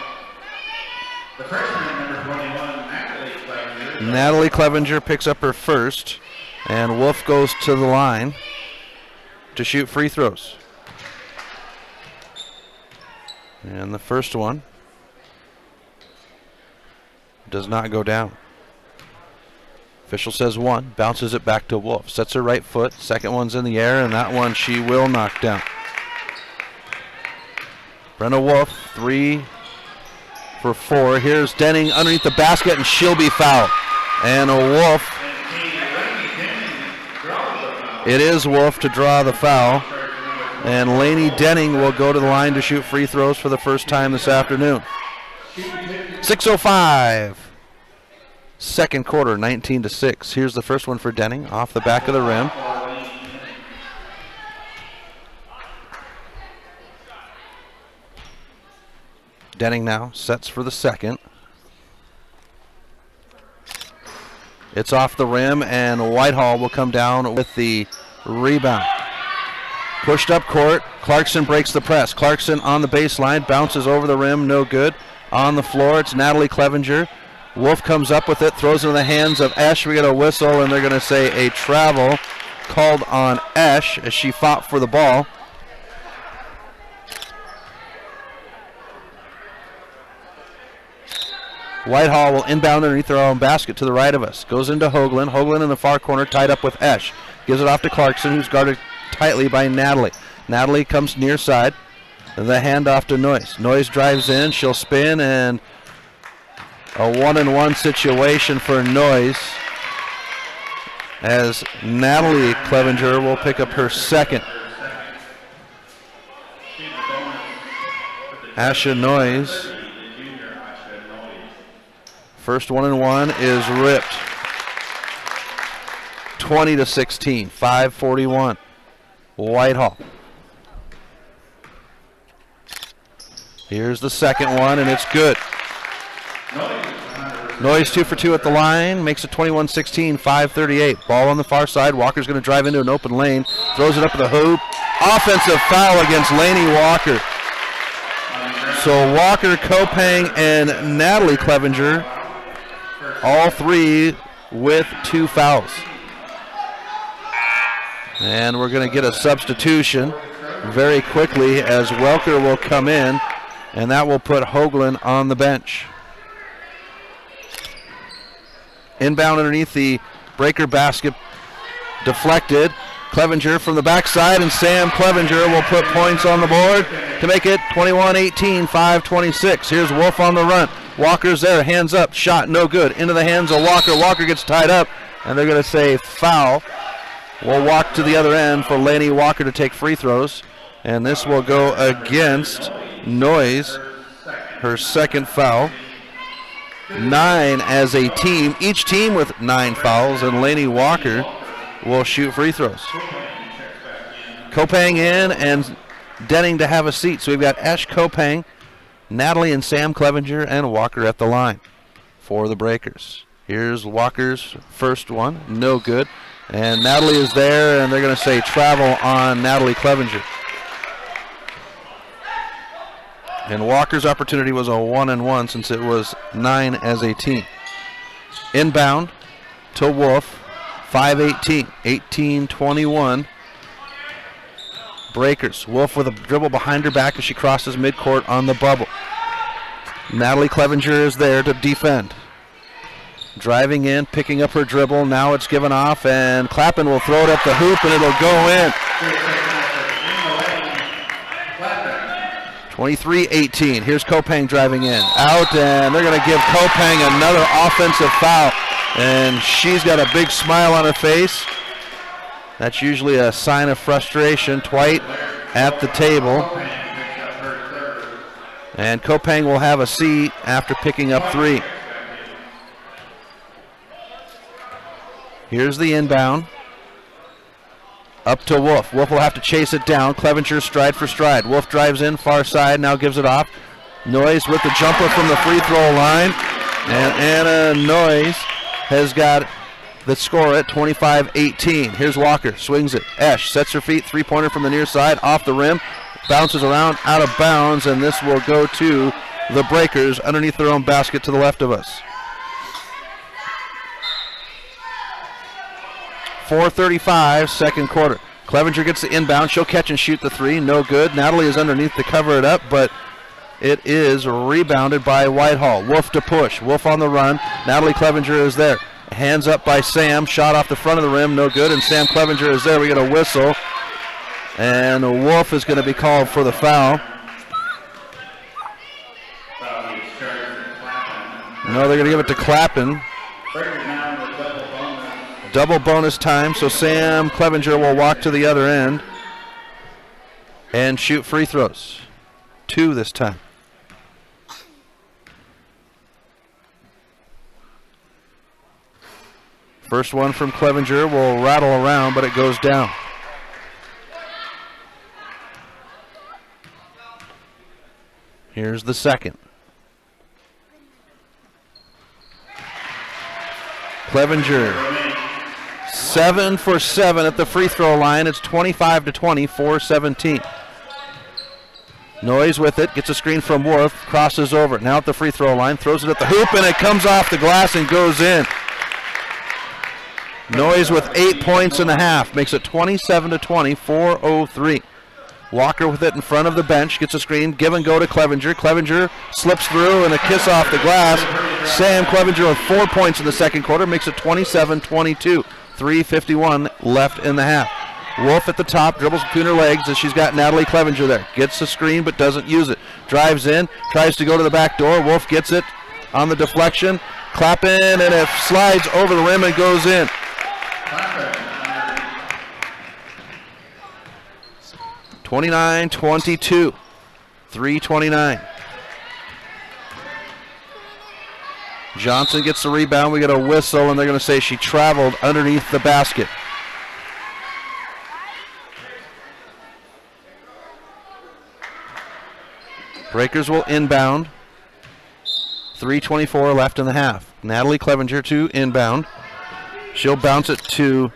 The freshman, number 21, Natalie Clevenger. Natalie Clevenger picks up her first, and Wolf goes to the line to shoot free throws. And the first one does not go down. Official says 1, bounces it back to Wolf. Sets her right foot, second one's in the air, and that one she will knock down. Brenna Wolf, 3 for 4. Here's Denning underneath the basket, and she'll be fouled. And a Wolf. It is Wolf to draw the foul. And Laney Denning will go to the line to shoot free throws for the first time this afternoon. 6:05. Second quarter, 19-6. Here's the first one for Denning, off the back of the rim. Denning now sets for the second. It's off the rim, and Whitehall will come down with the rebound. Pushed up court, Clarkson breaks the press. Clarkson on the baseline, bounces over the rim, no good. On the floor, it's Natalie Clevenger. Wolf comes up with it, throws it in the hands of Esch. We get a whistle, and they're going to say a travel called on Esch as she fought for the ball. Whitehall will inbound underneath their own basket to the right of us. Goes into Hoagland. Hoagland in the far corner, tied up with Esch. Gives it off to Clarkson, who's guarded tightly by Natalie. Natalie comes near side. The handoff to Noyes. Noyes drives in. She'll spin, and a 1-and-1 situation for Noyes, as Natalie Clevenger will pick up her second. Asha Noyes. First 1-and-1 is ripped. 20-16, 5:41. Whitehall. Here's the second one, and it's good. Noyes 2 for 2 at the line, makes it 21-16, 5:38. Ball on the far side. Walker's going to drive into an open lane, throws it up to the hoop. Offensive foul against Laney Walker. So Walker, Kopang, and Natalie Clevenger, all three with 2 fouls. And we're going to get a substitution very quickly as Welker will come in, and that will put Hoagland on the bench. Inbound underneath the breaker basket, deflected. Clevenger from the backside, and Sam Clevenger will put points on the board to make it 21-18, 5:26. Here's Wolf on the run. Walker's there, hands up, shot no good. Into the hands of Walker. Walker gets tied up, and they're going to say foul. will walk to the other end for Laney Walker to take free throws. And this will go against Noyes, her second foul. 9 as a team, each team with 9 fouls, and Laney Walker will shoot free throws. Kopang in and Denning to have a seat. So we've got Esh, Kopang, Natalie and Sam Clevenger, and Walker at the line for the Breakers. Here's Walker's first one, no good. And Natalie is there, and they're going to say travel on Natalie Clevenger. And Walker's opportunity was a 1-and-1 since it was 9 as a team. Inbound to Wolf, 5-18, 18-21. Breakers. Wolf with a dribble behind her back as she crosses midcourt on the bubble. Natalie Clevenger is there to defend. Driving in, picking up her dribble. Now it's given off, and Clappin will throw it up the hoop, and it'll go in. 23-18. Here's Kopang driving in. Out, and they're going to give Kopang another offensive foul. And she's got a big smile on her face. That's usually a sign of frustration. Twite at the table. And Kopang will have a seat after picking up 3. Here's the inbound. Up to Wolf. Wolf will have to chase it down. Clevenger stride for stride. Wolf drives in, far side, now gives it off. Noyes with the jumper from the free throw line. And Anna Noyes has got the score at 25-18. Here's Walker, swings it. Esh sets her feet, three-pointer from the near side, off the rim, bounces around, out of bounds, and this will go to the Breakers underneath their own basket to the left of us. 4:35, second quarter. Clevenger gets the inbound. She'll catch and shoot the 3. No good. Natalie is underneath to cover it up, but it is rebounded by Whitehall. Wolf to push. Wolf on the run. Natalie Clevenger is there. Hands up by Sam. Shot off the front of the rim. No good. And Sam Clevenger is there. We get a whistle. And Wolf is going to be called for the foul. No, they're going to give it to Clappin. Double bonus time, so Sam Clevenger will walk to the other end and shoot free throws. 2 this time. First one from Clevenger will rattle around, but it goes down. Here's the second. Clevenger 7 for 7 at the free throw line. It's 25-20, 4-17. Noyes with it, gets a screen from Wolf, crosses over. Now at the free throw line, throws it at the hoop, and it comes off the glass and goes in. Noyes with 8 points in the half, makes it 27-20, 4:03. Walker with it in front of the bench, gets a screen, give and go to Clevenger. Clevenger slips through and a kiss off the glass. Sam Clevenger with 4 points in the second quarter, makes it 27-22, 3:51 left in the half. Wolf at the top, dribbles between her legs as she's got Natalie Clevenger there. Gets the screen but doesn't use it. Drives in, tries to go to the back door. Wolf gets it on the deflection. Clappin, and it slides over the rim and goes in. (29-22), 3:29. Johnson gets the rebound. We get a whistle, and they're going to say she traveled underneath the basket. Breakers will inbound. 3:24 left in the half. Natalie Clevenger to inbound. She'll bounce it to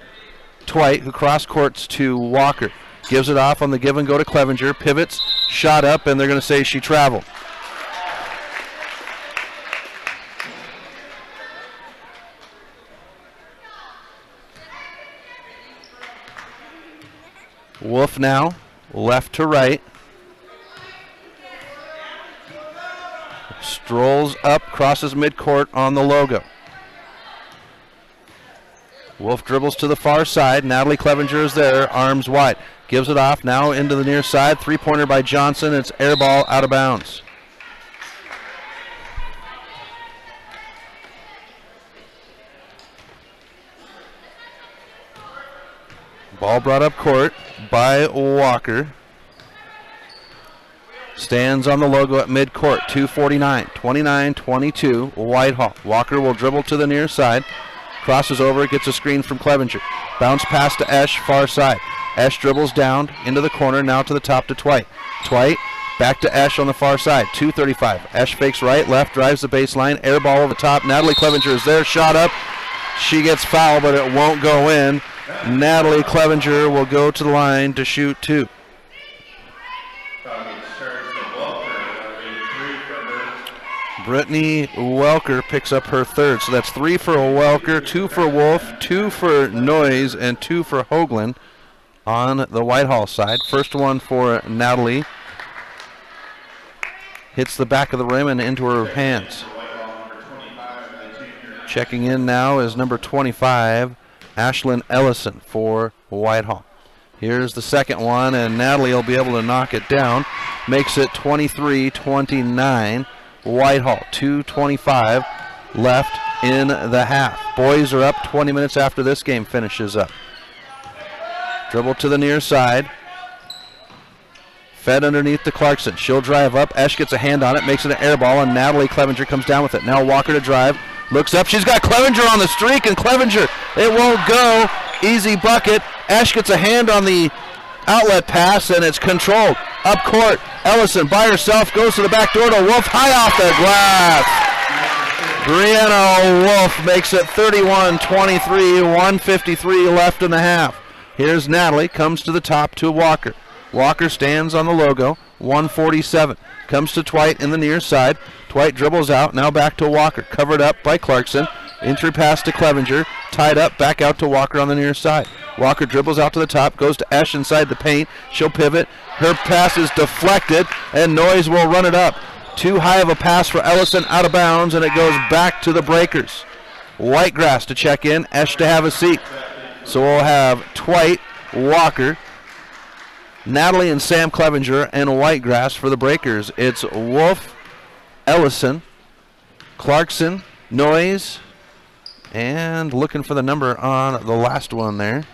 Twite, who cross courts to Walker. Gives it off on the give and go to Clevenger. Pivots, shot up, and they're going to say she traveled. Wolf now, left to right. Strolls up, crosses midcourt on the logo. Wolf dribbles to the far side. Natalie Clevenger is there, arms wide. Gives it off now into the near side. Three-pointer by Johnson. It's air ball out of bounds. Ball brought up court by Walker. Stands on the logo at midcourt. 2:49, 29-22, Whitehall. Walker will dribble to the near side. Crosses over, gets a screen from Clevenger. Bounce pass to Esch, far side. Esch dribbles down into the corner, now to the top to Twite. Twite back to Esch on the far side. 2:35. Esch fakes right, left, drives the baseline. Air ball over the top. Natalie Clevenger is there, shot up. She gets fouled, but it won't go in. Natalie Clevenger will go to the line to shoot 2. Brittany Welker picks up her 3rd. So that's 3 for Welker, 2 for Wolf, 2 for Noyes, and 2 for Hoagland on the Whitehall side. First one for Natalie. Hits the back of the rim and into her hands. Checking in now is number 25, Ashlyn Ellison for Whitehall. Here's the second one, and Natalie will be able to knock it down. Makes it 23-29. Whitehall, 2:25 left in the half. Boys are up 20 minutes after this game finishes up. Dribble to the near side. Fed underneath to Clarkson. She'll drive up. Esch gets a hand on it, makes it an air ball, and Natalie Clevenger comes down with it. Now Walker to drive. Looks up. She's got Clevenger on the streak, and Clevenger, it won't go. Easy bucket. Esch gets a hand on the outlet pass, and it's controlled. Up court, Ellison by herself goes to the back door to Wolf, high off the glass. Brianna Wolf makes it 31-23, 1:53 left in the half. Here's Natalie, comes to the top to Walker. Walker stands on the logo, 1:47. Comes to Twite in the near side. Twite dribbles out, now back to Walker, covered up by Clarkson. Entry pass to Clevenger, tied up, back out to Walker on the near side. Walker dribbles out to the top, goes to Esch inside the paint. She'll pivot. Her pass is deflected, and Noyes will run it up. Too high of a pass for Ellison, out of bounds, and it goes back to the Breakers. Whitegrass to check in, Esch to have a seat. So we'll have Twite, Walker, Natalie and Sam Clevenger, and Whitegrass for the Breakers. It's Wolf, Ellison, Clarkson, Noyes, and looking for the number on the last one there.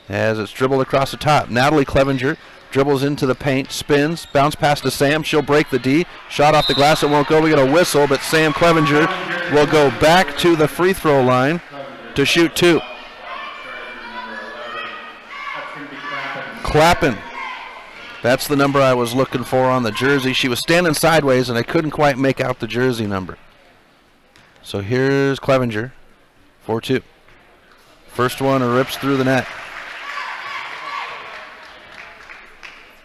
As it's dribbled across the top. Natalie Clevenger dribbles into the paint, spins, bounce pass to Sam. She'll break the D. Shot off the glass, it won't go. We get a whistle, but Sam Clevenger will go back to the free throw line to shoot 2. Clappin. That's the number I was looking for on the jersey. She was standing sideways, and I couldn't quite make out the jersey number. So here's Clevenger for 2. First one rips through the net.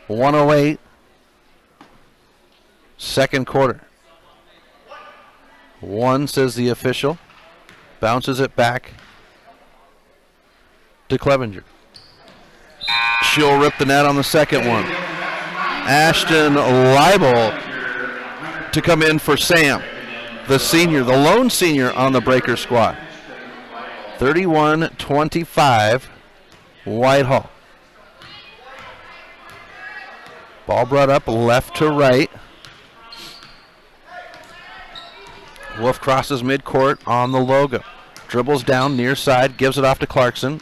1:08, second quarter. 1, says the official. Bounces it back to Clevenger. She'll rip the net on the second one. Ashton Leibel to come in for Sam, the senior, the lone senior on the Breaker squad. 31-25, Whitehall. Ball brought up left to right. Wolf crosses midcourt on the logo. Dribbles down near side, gives it off to Clarkson.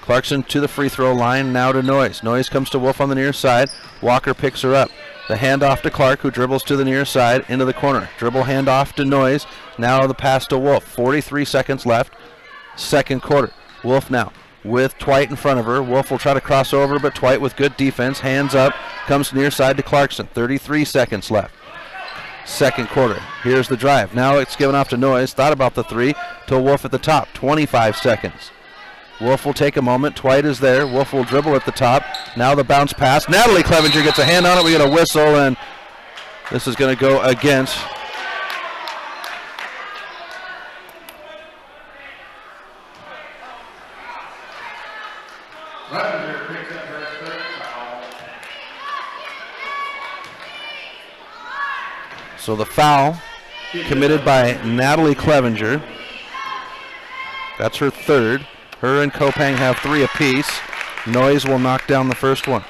Clarkson to the free throw line, now to Noyes. Noyes comes to Wolf on the near side. Walker picks her up. The handoff to Clark, who dribbles to the near side, into the corner. Dribble handoff to Noyes. Now the pass to Wolf. 43 seconds left, second quarter. Wolf now with Twite in front of her. Wolf will try to cross over, but Twite with good defense, hands up, comes near side to Clarkson. 33 seconds left, second quarter. Here's the drive. Now it's given off to Noyes. Thought about the 3 to Wolf at the top. 25 seconds. Wolf will take a moment. Twite is there. Wolf will dribble at the top. Now the bounce pass. Natalie Clevenger gets a hand on it. We get a whistle, and this is going to go against So the foul committed by Natalie Clevenger. That's her 3rd. Her and Kopang have 3 apiece. Noyes will knock down the first one.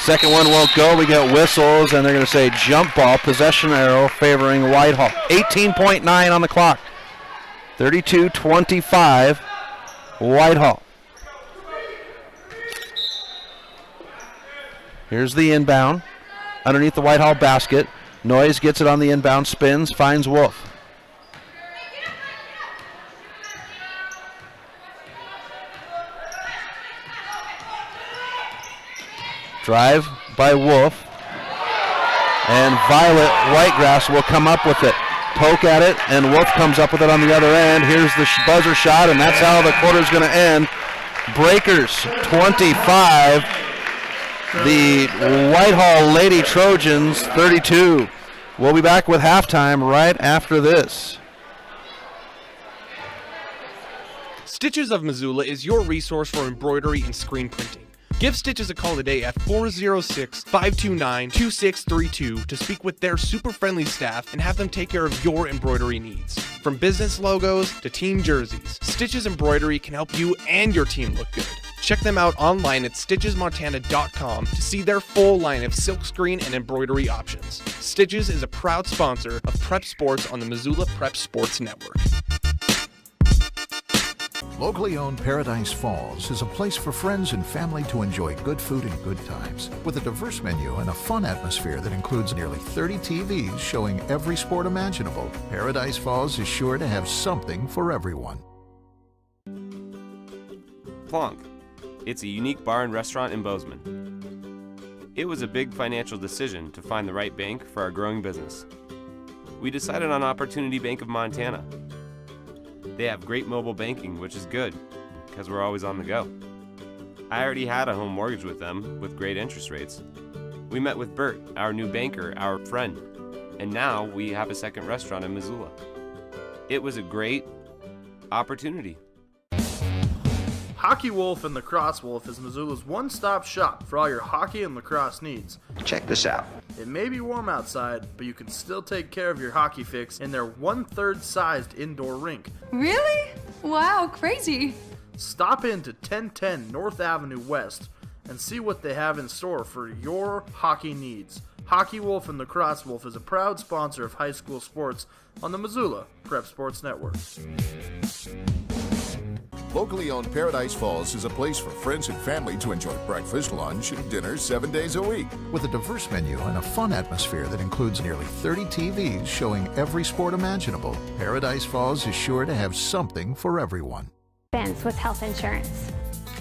Second one won't go. We get whistles, and they're going to say jump ball, possession arrow favoring Whitehall. 18.9 on the clock. 32-25, Whitehall. Here's the inbound. Underneath the Whitehall basket. Noyes gets it on the inbound, spins, finds Wolf. Drive by Wolf. And Violet Whitegrass will come up with it. Poke at it, and Wolf comes up with it on the other end. Here's the buzzer shot, and that's how the quarter's going to end. Breakers 25. The Whitehall Lady Trojans 32. We'll be back with halftime right after this. Stitches of Missoula is your resource for embroidery and screen printing. Give Stitches a call today at 406-529-2632 to speak with their super friendly staff and have them take care of your embroidery needs. From business logos to team jerseys, Stitches Embroidery can help you and your team look good. Check them out online at stitchesmontana.com to see their full line of silkscreen and embroidery options. Stitches is a proud sponsor of Prep Sports on the Missoula Prep Sports Network. Locally owned Paradise Falls is a place for friends and family to enjoy good food and good times. With a diverse menu and a fun atmosphere that includes nearly 30 TVs showing every sport imaginable, Paradise Falls is sure to have something for everyone. Plonk. It's a unique bar and restaurant in Bozeman. It was a big financial decision to find the right bank for our growing business. We decided on Opportunity Bank of Montana. They have great mobile banking, which is good, because we're always on the go. I already had a home mortgage with them, with great interest rates. We met with Bert, our new banker, our friend, and now we have a second restaurant in Missoula. It was a great opportunity. Hockey Wolf and Lacrosse Wolf is Missoula's one-stop shop for all your hockey and lacrosse needs. Check this out. It may be warm outside, but you can still take care of your hockey fix in their 1/3 sized indoor rink. Really? Wow, crazy. Stop in to 1010 North Avenue West and see what they have in store for your hockey needs. Hockey Wolf and Lacrosse Wolf is a proud sponsor of high school sports on the Missoula Prep Sports Network. Locally owned Paradise Falls is a place for friends and family to enjoy breakfast, lunch, and dinner 7 days a week. With a diverse menu and a fun atmosphere that includes nearly 30 TVs showing every sport imaginable, Paradise Falls is sure to have something for everyone. Expense with health insurance.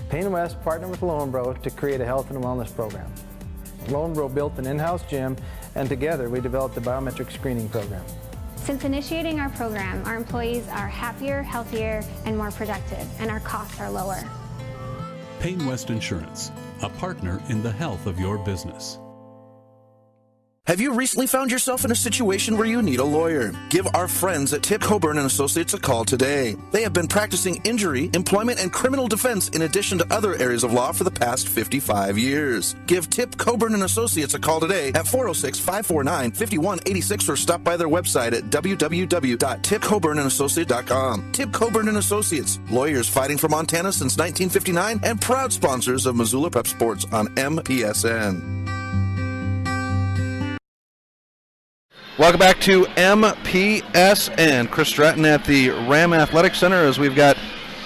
Payne West partnered with Loyola to create a health and wellness program. Loyola built an in-house gym, and together we developed a biometric screening program. Since initiating our program, our employees are happier, healthier, and more productive, and our costs are lower. Payne West Insurance, a partner in the health of your business. Have you recently found yourself in a situation where you need a lawyer? Give our friends at Tip Coburn & Associates a call today. They have been practicing injury, employment, and criminal defense in addition to other areas of law for the past 55 years. Give Tip Coburn & Associates a call today at 406-549-5186 or stop by their website at www.tipcoburnandassociates.com. Tip Coburn & Associates, lawyers fighting for Montana since 1959 and proud sponsors of Missoula Prep Sports on MPSN. Welcome back to MPSN. Chris Stratton at the Ram Athletic Center as we've got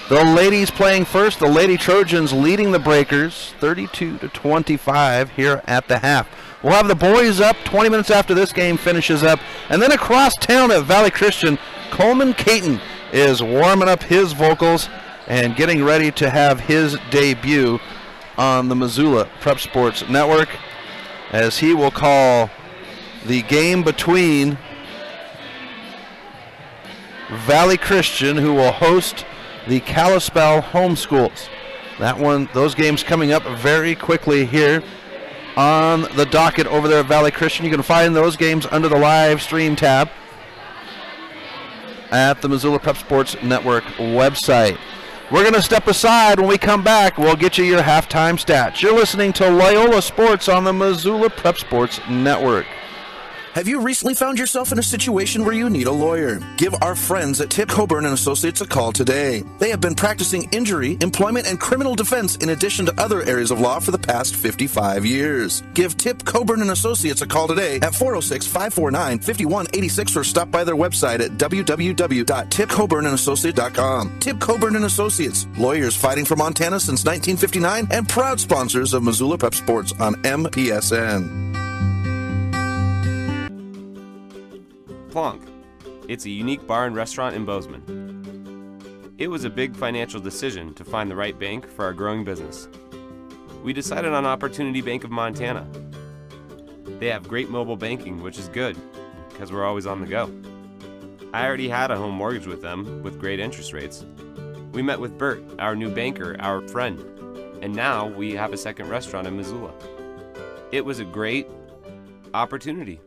the ladies playing first. The Lady Trojans leading the Breakers 32-25 here at the half. We'll have the boys up 20 minutes after this game finishes up. And then across town at Valley Christian, Coleman Caton is warming up his vocals and getting ready to have his debut on the Missoula Prep Sports Network as he will call the game between Valley Christian, who will host the Kalispell Homeschools. Those games coming up very quickly here on the docket over there at Valley Christian. You can find those games under the live stream tab at the Missoula Prep Sports Network website. We're going to step aside. When we come back, we'll get you your halftime stats. You're listening to Loyola Sports on the Missoula Prep Sports Network. Have you recently found yourself in a situation where you need a lawyer? Give our friends at Tip Coburn & Associates a call today. They have been practicing injury, employment, and criminal defense in addition to other areas of law for the past 55 years. Give Tip Coburn & Associates a call today at 406-549-5186 or stop by their website at www.tipcoburnandassociates.com. Tip Coburn & Associates, lawyers fighting for Montana since 1959 and proud sponsors of Missoula Prep Sports on MPSN. Plonk. It's a unique bar and restaurant in Bozeman. It was a big financial decision to find the right bank for our growing business. We decided on Opportunity Bank of Montana. They have great mobile banking, which is good, because we're always on the go. I already had a home mortgage with them, with great interest rates. We met with Bert, our new banker, our friend, and now we have a second restaurant in Missoula. It was a great opportunity.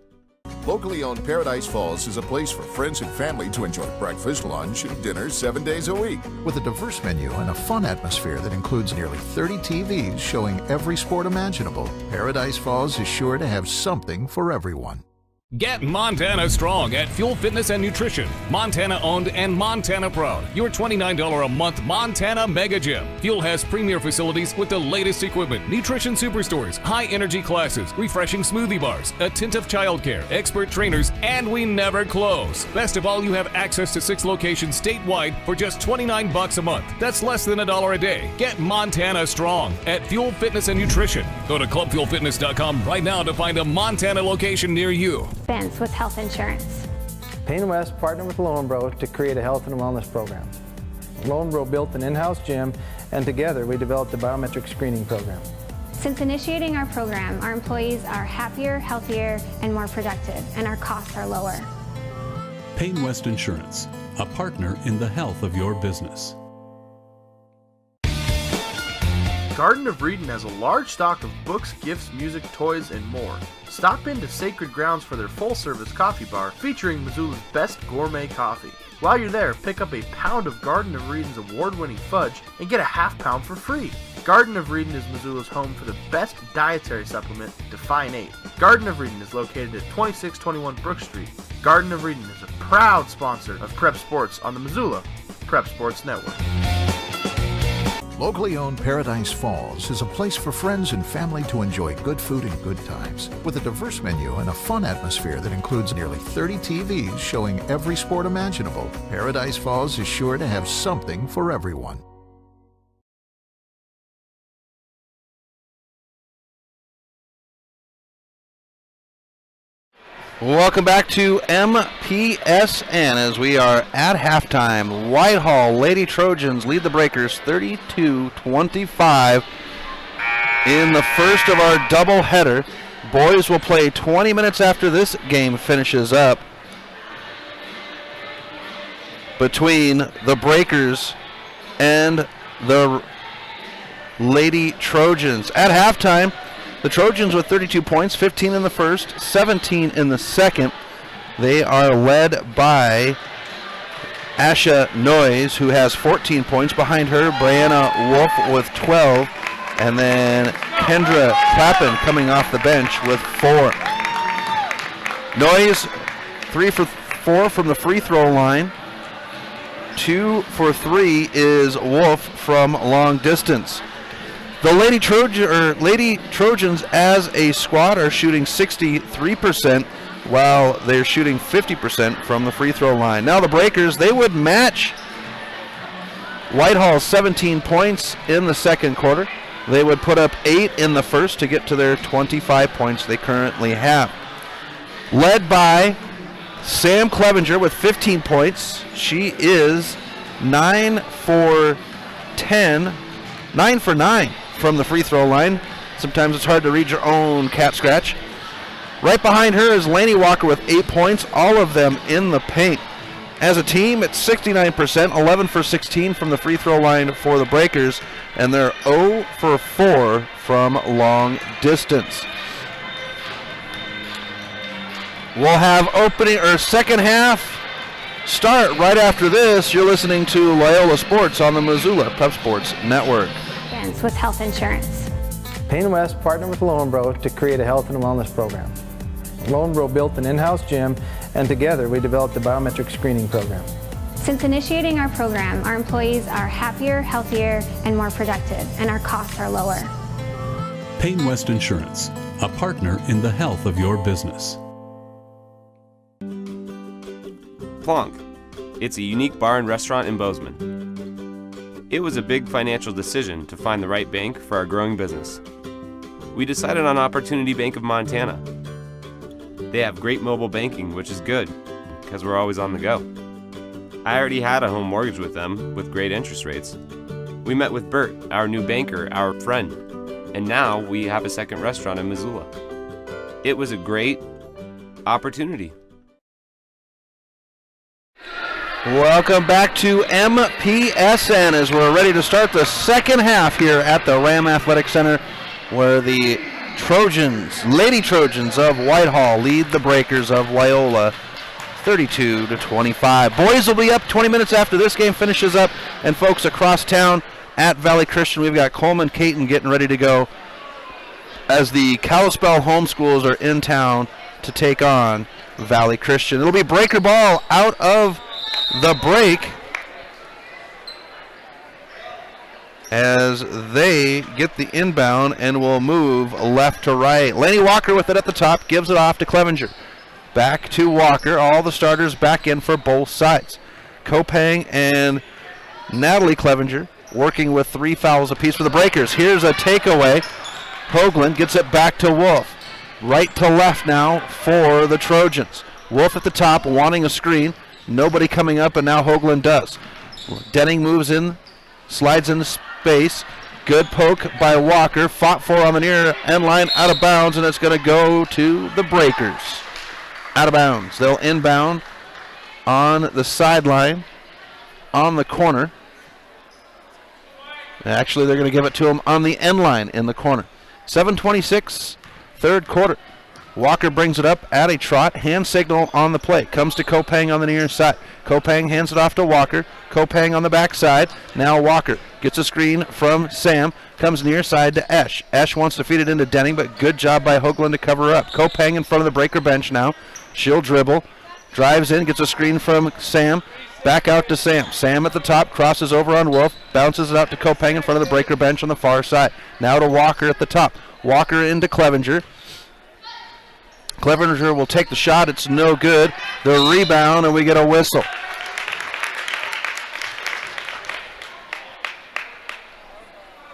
Locally owned Paradise Falls is a place for friends and family to enjoy breakfast, lunch, and dinner 7 days a week. With a diverse menu and a fun atmosphere that includes nearly 30 TVs showing every sport imaginable, Paradise Falls is sure to have something for everyone. Get Montana strong at Fuel Fitness and Nutrition. Montana owned and Montana proud. Your $29 a month Montana Mega Gym. Fuel has premier facilities with the latest equipment, nutrition superstores, high energy classes, refreshing smoothie bars, attentive childcare, expert trainers, and we never close. Best of all, you have access to 6 locations statewide for just $29 a month. That's less than $1 a day. Get Montana strong at Fuel Fitness and Nutrition. Go to clubfuelfitness.com right now to find a Montana location near you. Expense with health insurance. Payne West partnered with Loyola to create a health and wellness program. Loyola built an in-house gym, and together we developed a biometric screening program. Since initiating our program, our employees are happier, healthier, and more productive, and our costs are lower. Payne West Insurance, a partner in the health of your business. Garden of Reading has a large stock of books, gifts, music, toys, and more. Stop into Sacred Grounds for their full-service coffee bar featuring Missoula's best gourmet coffee. While you're there, pick up a pound of Garden of Reading's award-winning fudge and get a half pound for free. Garden of Reading is Missoula's home for the best dietary supplement, Define 8. Garden of Reading is located at 2621 Brook Street. Garden of Reading is a proud sponsor of Prep Sports on the Missoula Prep Sports Network. Locally owned Paradise Falls is a place for friends and family to enjoy good food and good times. With a diverse menu and a fun atmosphere that includes nearly 30 TVs showing every sport imaginable, Paradise Falls is sure to have something for everyone. Welcome back to MPSN as we are at halftime. Whitehall Lady Trojans lead the Breakers 32-25 in the first of our doubleheader. Boys will play 20 minutes after this game finishes up between the Breakers and the Lady Trojans. At halftime, the Trojans with 32 points, 15 in the first, 17 in the second. They are led by Asha Noyes, who has 14 points. Behind her, Brianna Wolf with 12. And then Kendra Clappin coming off the bench with 4. Noyes, 3 for 4 from the free throw line. 2 for 3 is Wolf from long distance. The Lady Trojans as a squad are shooting 63%, while they're shooting 50% from the free throw line. Now the Breakers, they would match Whitehall's 17 points in the second quarter. They would put up 8 in the first to get to their 25 points they currently have. Led by Sam Clevenger with 15 points. She is 9 for 9 from the free throw line. Sometimes it's hard to read your own cat scratch. Right behind her is Lainey Walker with 8 points, all of them in the paint. As a team, it's 69%, 11 for 16 from the free throw line for the Breakers, and they're 0 for 4 from long distance. We'll have second half start right after this. You're listening to Loyola Sports on the Missoula Prep Sports Network. With health insurance. Payne West partnered with Loyola to create a health and wellness program. Lonebro built an in-house gym, and together we developed a biometric screening program. Since initiating our program, our employees are happier, healthier, and more productive, and our costs are lower. Paine West Insurance, a partner in the health of your business. Plonk. It's a unique bar and restaurant in Bozeman. It was a big financial decision to find the right bank for our growing business. We decided on Opportunity Bank of Montana. They have great mobile banking, which is good, because we're always on the go. I already had a home mortgage with them, with great interest rates. We met with Bert, our new banker, our friend, and now we have a second restaurant in Missoula. It was a great opportunity. Welcome back to MPSN as we're ready to start the second half here at the Ram Athletic Center, where the Trojans, Lady Trojans of Whitehall lead the Breakers of Loyola 32-25. Boys will be up 20 minutes after this game finishes up, and folks across town at Valley Christian, we've got Coleman Caton getting ready to go as the Kalispell homeschools are in town to take on Valley Christian. It'll be breaker ball out of the break as they get the inbound and will move left to right. Laney Walker with it at the top, gives it off to Clevenger. Back to Walker, all the starters back in for both sides. Kopang and Natalie Clevenger working with 3 fouls apiece for the Breakers. Here's a takeaway. Hoagland gets it back to Wolf. Right to left now for the Trojans. Wolf at the top wanting a screen. Nobody coming up, and now Hoagland does. Denning moves in, slides into space. Good poke by Walker. Fought for on the near end line, out of bounds, and it's going to go to the Breakers. Out of bounds. They'll inbound on the sideline, on the corner. Actually, they're going to give it to him on the end line in the corner. 7:26, third quarter. Walker brings it up at a trot. Hand signal on the play. Comes to Kopang on the near side. Kopang hands it off to Walker. Kopang on the backside. Now Walker gets a screen from Sam. Comes near side to Esch. Esch wants to feed it into Denning, but good job by Hoagland to cover up. Kopang in front of the Breaker bench now. She'll dribble. Drives in, gets a screen from Sam. Back out to Sam. Sam at the top, crosses over on Wolf. Bounces it out to Kopang in front of the Breaker bench on the far side. Now to Walker at the top. Walker into Clevenger. Clevenger will take the shot. It's no good. The rebound, and we get a whistle.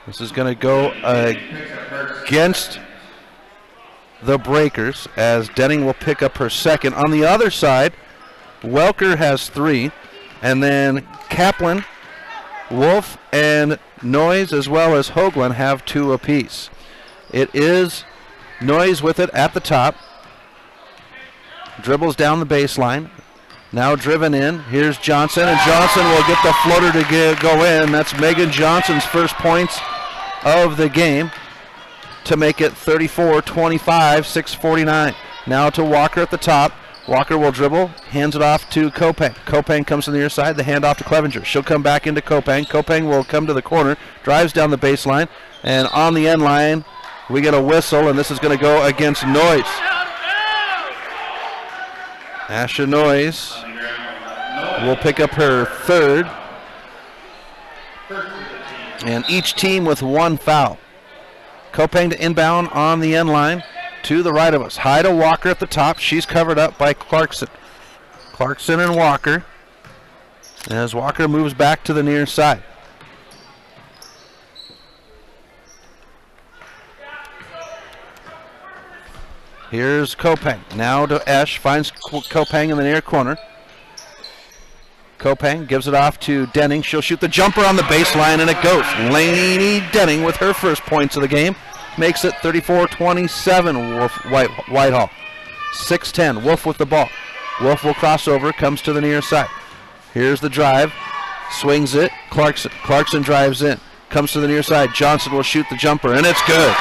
This is going to go against the Breakers as Denning will pick up her second. On the other side, Welker has 3, and then Kaplan, Wolf, and Noyes as well as Hoagland have 2 apiece. It is Noyes with it at the top. Dribbles down the baseline. Now driven in. Here's Johnson, and Johnson will get the floater to go in. That's Megan Johnson's first points of the game to make it 34-25, 6:49. Now to Walker at the top. Walker will dribble, hands it off to Kopang. Kopang comes to the near side, the handoff to Clevenger. She'll come back into Kopang. Kopang will come to the corner, drives down the baseline, and on the end line, we get a whistle, and this is going to go against Noyes. Asha Noyes will pick up her third, and each team with 1 foul. Kopang to inbound on the end line to the right of us. High to Walker at the top. She's covered up by Clarkson. Clarkson and Walker as Walker moves back to the near side. Here's Kopang. Now to Esch. Finds Kopang in the near corner. Kopang gives it off to Denning. She'll shoot the jumper on the baseline, and it goes. Laney Denning with her first points of the game. Makes it 34-27, Whitehall. 6-10, Wolf with the ball. Wolf will cross over, comes to the near side. Here's the drive. Swings it. Clarkson. Clarkson drives in. Comes to the near side. Johnson will shoot the jumper, and it's good.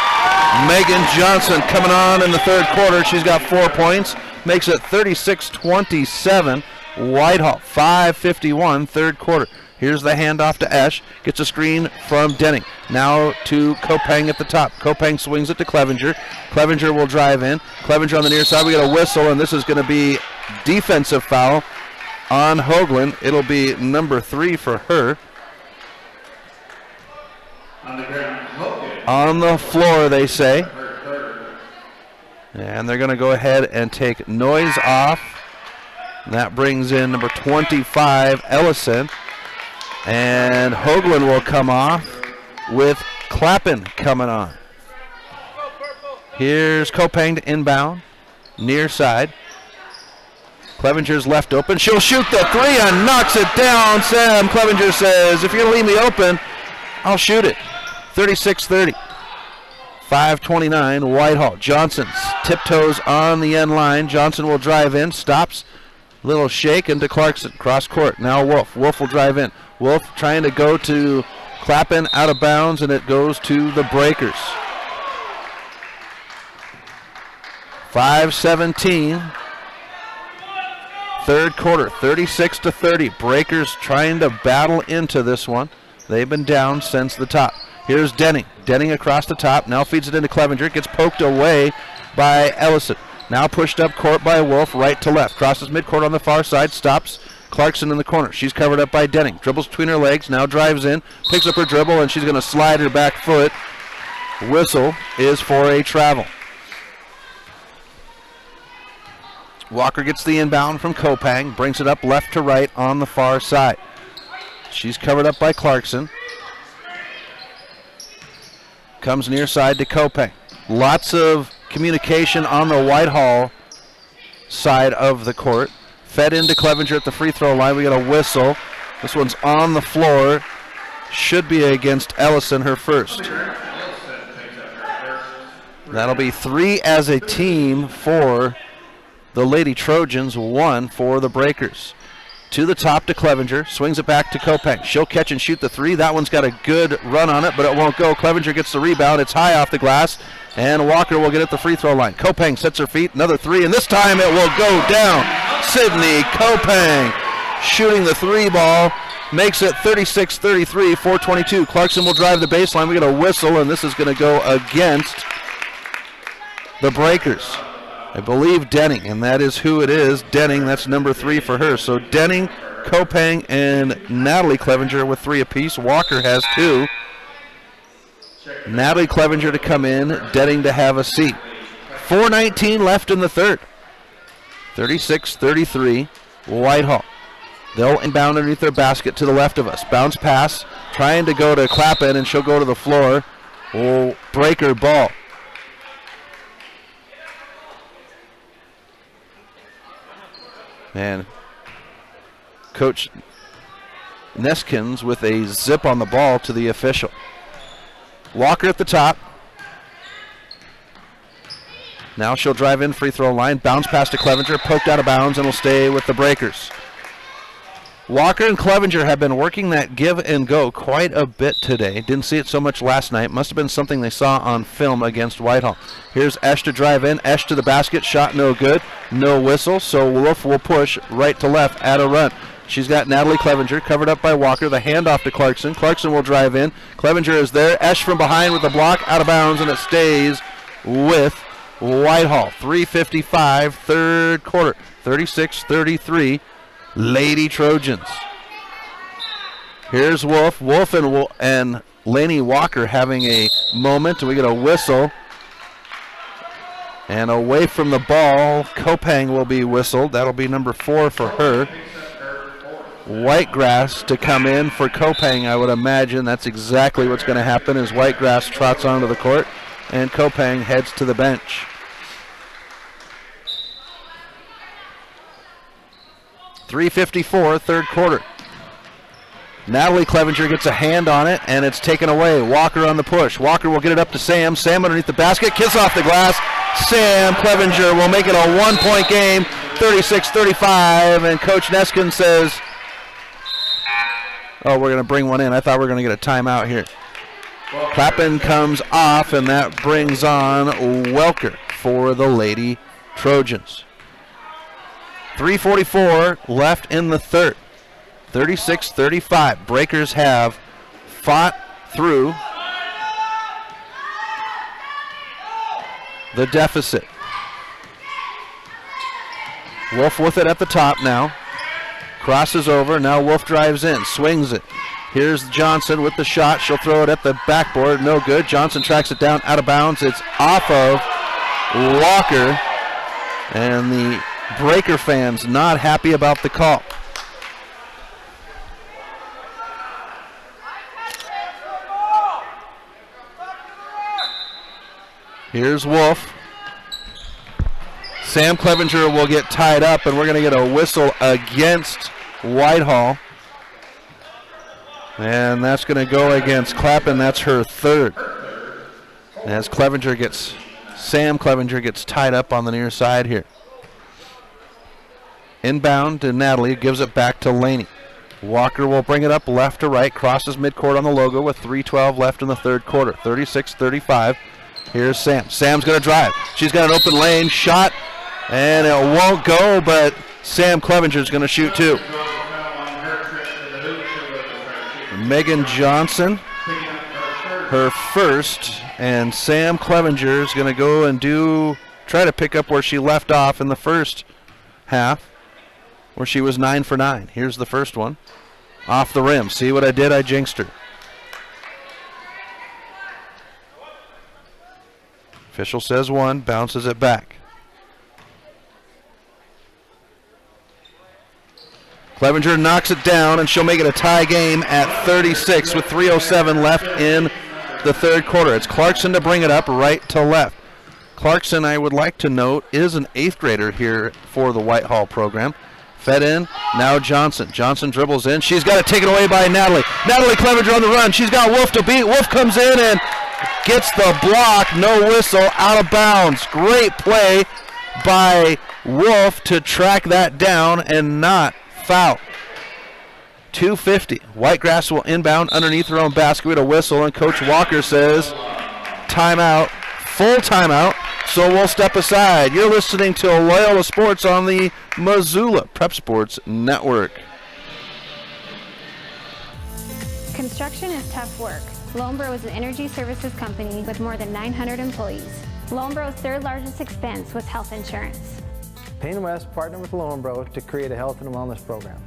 Megan Johnson coming on in the third quarter. She's got 4 points. Makes it 36-27. Whitehall. 5:51, third quarter. Here's the handoff to Esch. Gets a screen from Denning. Now to Kopang at the top. Kopang swings it to Clevenger. Clevenger will drive in. Clevenger on the near side. We got a whistle, and this is going to be defensive foul on Hoagland. It'll be number 3 for her. On the floor, they say. And they're going to go ahead and take noise off. And that brings in number 25, Ellison. And Hoagland will come off with Clappin coming on. Here's Kopang to inbound, near side. Clevenger's left open. She'll shoot the 3 and knocks it down. Sam Clevenger says, if you're going to leave me open, I'll shoot it. 36-30. 5:29, Whitehall. Johnson's tiptoes on the end line. Johnson will drive in, stops. Little shake into Clarkson, cross court. Now Wolf. Wolf will drive in. Wolf trying to go to Clappin, out of bounds, and it goes to the Breakers. 5:17. Third quarter, 36-30. Breakers trying to battle into this one. They've been down since the top. Here's Denning. Denning across the top. Now feeds it into Clevenger. Gets poked away by Ellison. Now pushed up court by Wolf, right to left. Crosses midcourt on the far side. Stops Clarkson in the corner. She's covered up by Denning. Dribbles between her legs. Now drives in. Picks up her dribble, and she's going to slide her back foot. Whistle is for a travel. Walker gets the inbound from Kopang. Brings it up left to right on the far side. She's covered up by Clarkson. Comes near side to Kopang. Lots of communication on the Whitehall side of the court. Fed into Clevenger at the free throw line. We got a whistle. This one's on the floor. Should be against Ellison, her first. That'll be 3 as a team for the Lady Trojans, 1 for the Breakers. To the top to Clevenger. Swings it back to Kopang. She'll catch and shoot the 3. That one's got a good run on it, but it won't go. Clevenger gets the rebound. It's high off the glass, and Walker will get at the free throw line. Kopang sets her feet. Another 3, and this time it will go down. Sydney Kopang shooting the 3 ball. Makes it 36-33, 4:22. Clarkson will drive the baseline. We got a whistle, and this is going to go against the Breakers. I believe Denning, and that is who it is. Denning, that's number 3 for her. So Denning, Kopang, and Natalie Clevenger with 3 apiece. Walker has 2. Natalie Clevenger to come in, Denning to have a seat. 4:19 left in the third. 36-33, Whitehall. They'll inbound underneath their basket to the left of us. Bounce pass, trying to go to Clappin, and she'll go to the floor. Breaker ball. And Coach Neskins with a zip on the ball to the official. Walker at the top. Now she'll drive in free throw line. Bounce pass to Clevenger. Poked out of bounds and will stay with the Breakers. Walker and Clevenger have been working that give and go quite a bit today. Didn't see it so much last night. Must have been something they saw on film against Whitehall. Here's Esch to drive in. Esch to the basket. Shot no good. No whistle. So Wolf will push right to left at a run. She's got Natalie Clevenger covered up by Walker. The handoff to Clarkson. Clarkson will drive in. Clevenger is there. Esch from behind with the block. Out of bounds, and it stays with Whitehall. 3:55, third quarter. 36-33. Lady Trojans. Here's Wolf. Wolf and Laney Walker having a moment. We get a whistle. And away from the ball, Kopang will be whistled. That'll be number 4 for her. Whitegrass to come in for Kopang, I would imagine. That's exactly what's going to happen as Whitegrass trots onto the court and Kopang heads to the bench. 3:54, third quarter. Natalie Clevenger gets a hand on it, and it's taken away. Walker on the push. Walker will get it up to Sam. Sam underneath the basket. Kiss off the glass. Sam Clevenger will make it a 1-point game, 36-35, and Coach Neskin says, oh, we're going to bring one in. I thought we were going to get a timeout here. Clappin comes off, and that brings on Welker for the Lady Trojans. 3:44 left in the third. 36-35. Breakers have fought through the deficit. Wolf with it at the top now. Crosses over. Now Wolf drives in. Swings it. Here's Johnson with the shot. She'll throw it at the backboard. No good. Johnson tracks it down out of bounds. It's off of Walker. And the Breaker fans not happy about the call. Here's Wolf. Sam Clevenger will get tied up, and we're going to get a whistle against Whitehall. And that's going to go against Clappin. That's her third. As Sam Clevenger gets tied up on the near side here. Inbound to Natalie, gives it back to Laney. Walker will bring it up left to right, crosses midcourt on the logo with 3:12 left in the third quarter. 36-35. Here's Sam. Sam's going to drive. She's got an open lane shot, and it won't go, but Sam Clevenger's going to shoot too. Megan Johnson, her first, and Sam Clevenger is going to go and try to pick up where she left off in the first half, where she was 9 for 9. Here's the first one. Off the rim. See what I did? I jinxed her. Official says one, bounces it back. Clevenger knocks it down, and she'll make it a tie game at 36 with 3:07 left in the third quarter. It's Clarkson to bring it up right to left. Clarkson, I would like to note, is an 8th grader here for the Whitehall program. Fed in, now Johnson. Johnson dribbles in. She's got it taken away by Natalie. Natalie Clevenger on the run. She's got Wolf to beat. Wolf comes in and gets the block. No whistle, out of bounds. Great play by Wolf to track that down and not foul. 2:50. Whitegrass will inbound underneath their own basket with a whistle, and Coach Walker says timeout, full timeout, so we'll step aside. You're listening to Loyola Sports on the Missoula Prep Sports Network. Construction is tough work. Lombro is an energy services company with more than 900 employees. Lombro's third largest expense was health insurance. Payne West partnered with Loyola to create a health and wellness program.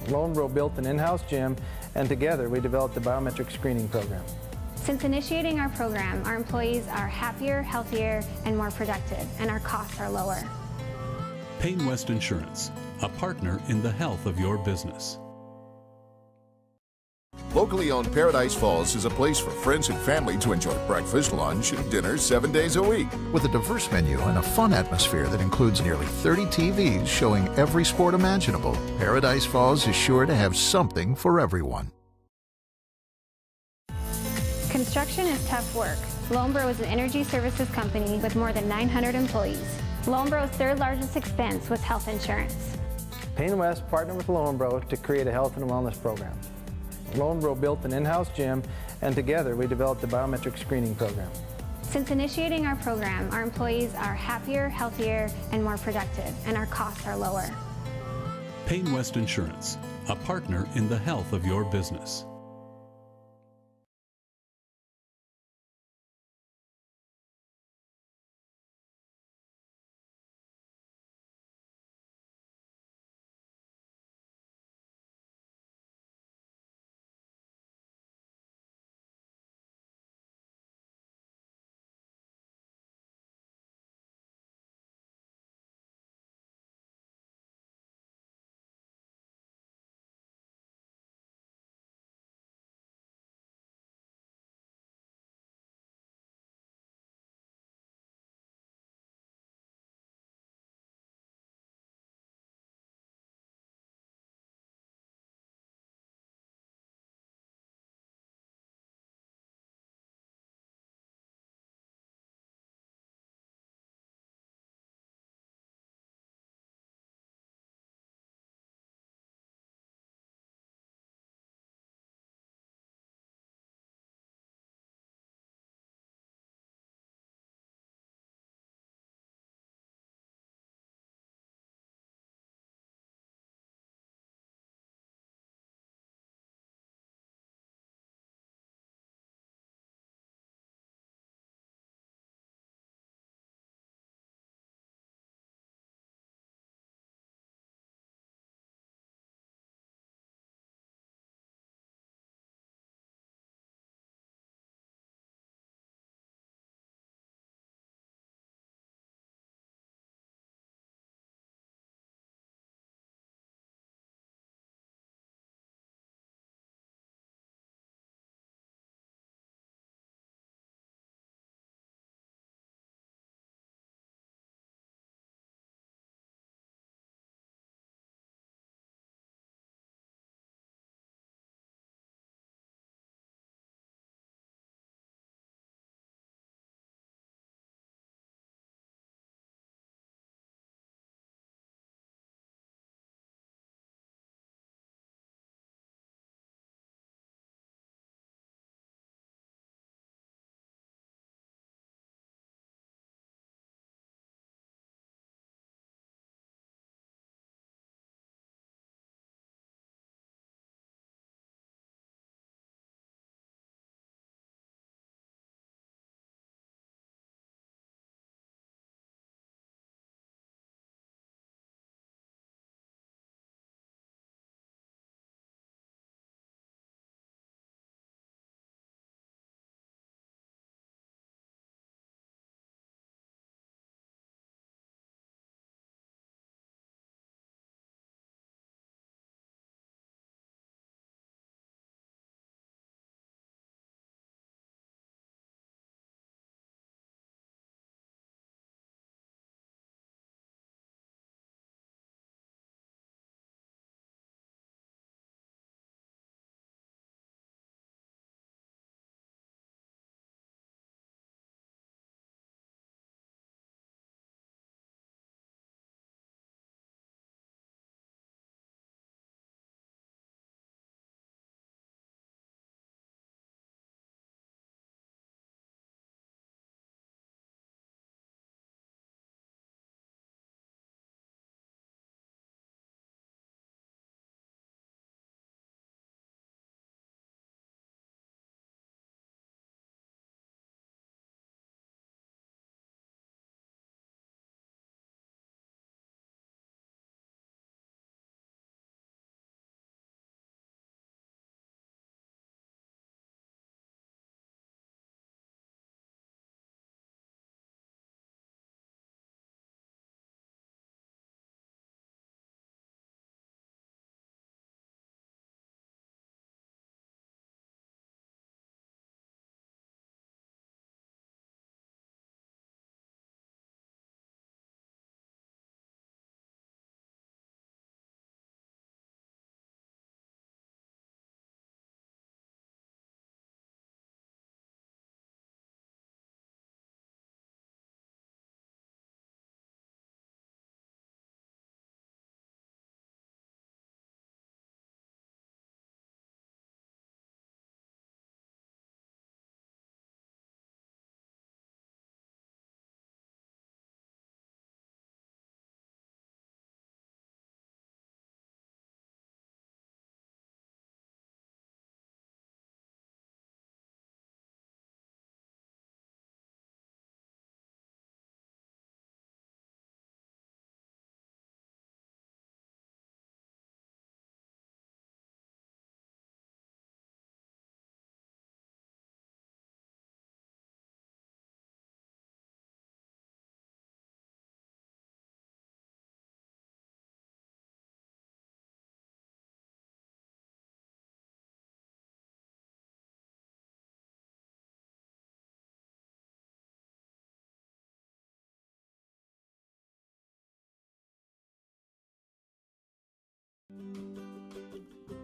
Loyola built an in-house gym, and together we developed a biometric screening program. Since initiating our program, our employees are happier, healthier, and more productive, and our costs are lower. Payne West Insurance, a partner in the health of your business. Locally owned Paradise Falls is a place for friends and family to enjoy breakfast, lunch, and dinner 7 days a week. With a diverse menu and a fun atmosphere that includes nearly 30 TVs showing every sport imaginable, Paradise Falls is sure to have something for everyone. Construction is tough work. Lombro is an energy services company with more than 900 employees. Lombro's third largest expense was health insurance. Payne West partnered with Loyola to create a health and wellness program. Loyola built an in-house gym, and together we developed a biometric screening program. Since initiating our program, our employees are happier, healthier, and more productive, and our costs are lower. Payne West Insurance, a partner in the health of your business.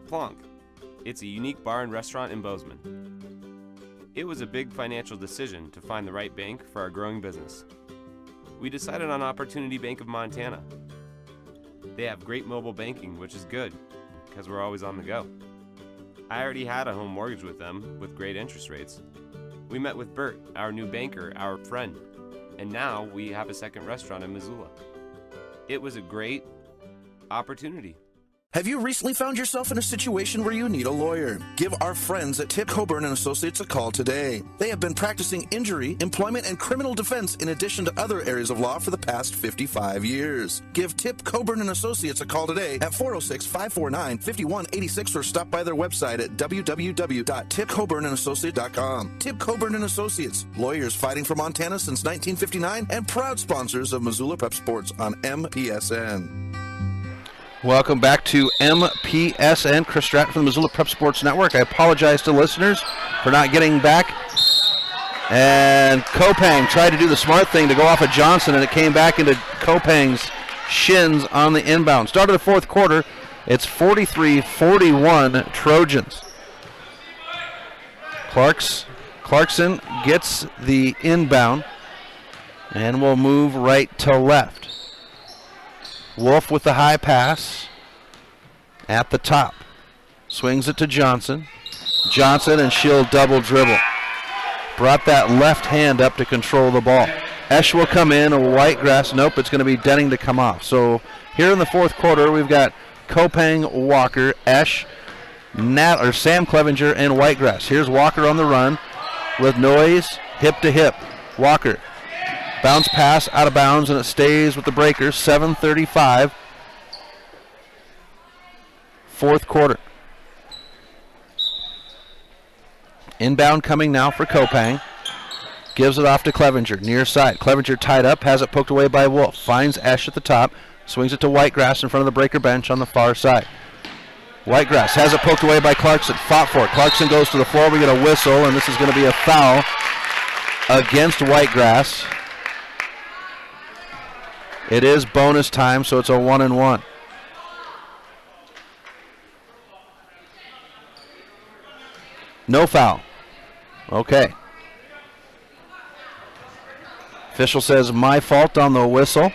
Plonk. It's a unique bar and restaurant in Bozeman. It was a big financial decision to find the right bank for our growing business. We decided on Opportunity Bank of Montana. They have great mobile banking, which is good, because we're always on the go. I already had a home mortgage with them, with great interest rates. We met with Bert, our new banker, our friend, and now we have a second restaurant in Missoula. It was a great opportunity. Have you recently found yourself in a situation where you need a lawyer? Give our friends at Tip Coburn & Associates a call today. They have been practicing injury, employment, and criminal defense in addition to other areas of law for the past 55 years. Give Tip Coburn & Associates a call today at 406-549-5186 or stop by their website at www.tipcoburnandassociates.com. Tip Coburn & Associates, lawyers fighting for Montana since 1959 and proud sponsors of Missoula Prep Sports on MPSN. Welcome back to MPSN. Chris Stratton from the Missoula Prep Sports Network. I apologize to listeners for not getting back. And Kopang tried to do the smart thing to go off of Johnson, and it came back into Kopang's shins on the inbound. Start of the fourth quarter, it's 43-41 Trojans. Clarkson gets the inbound, and will move right to left. Wolf with the high pass at the top. Swings it to Johnson. Johnson, and she'll double dribble. Brought that left hand up to control the ball. Esch will come in, Whitegrass. Nope, it's going to be Denning to come off. So here in the fourth quarter, we've got Kopang, Walker, Esch, Sam Clevenger, and Whitegrass. Here's Walker on the run with Noise, hip to hip. Walker. Bounce pass out of bounds, and it stays with the Breakers. 7:35. Fourth quarter. Inbound coming now for Kopang. Gives it off to Clevenger. Near side. Clevenger tied up. Has it poked away by Wolf. Finds Esch at the top. Swings it to Whitegrass in front of the Breaker bench on the far side. Whitegrass has it poked away by Clarkson. Fought for it. Clarkson goes to the floor. We get a whistle, and this is going to be a foul against Whitegrass. It is bonus time, so it's a 1-and-1. No foul. Okay. Official says my fault on the whistle.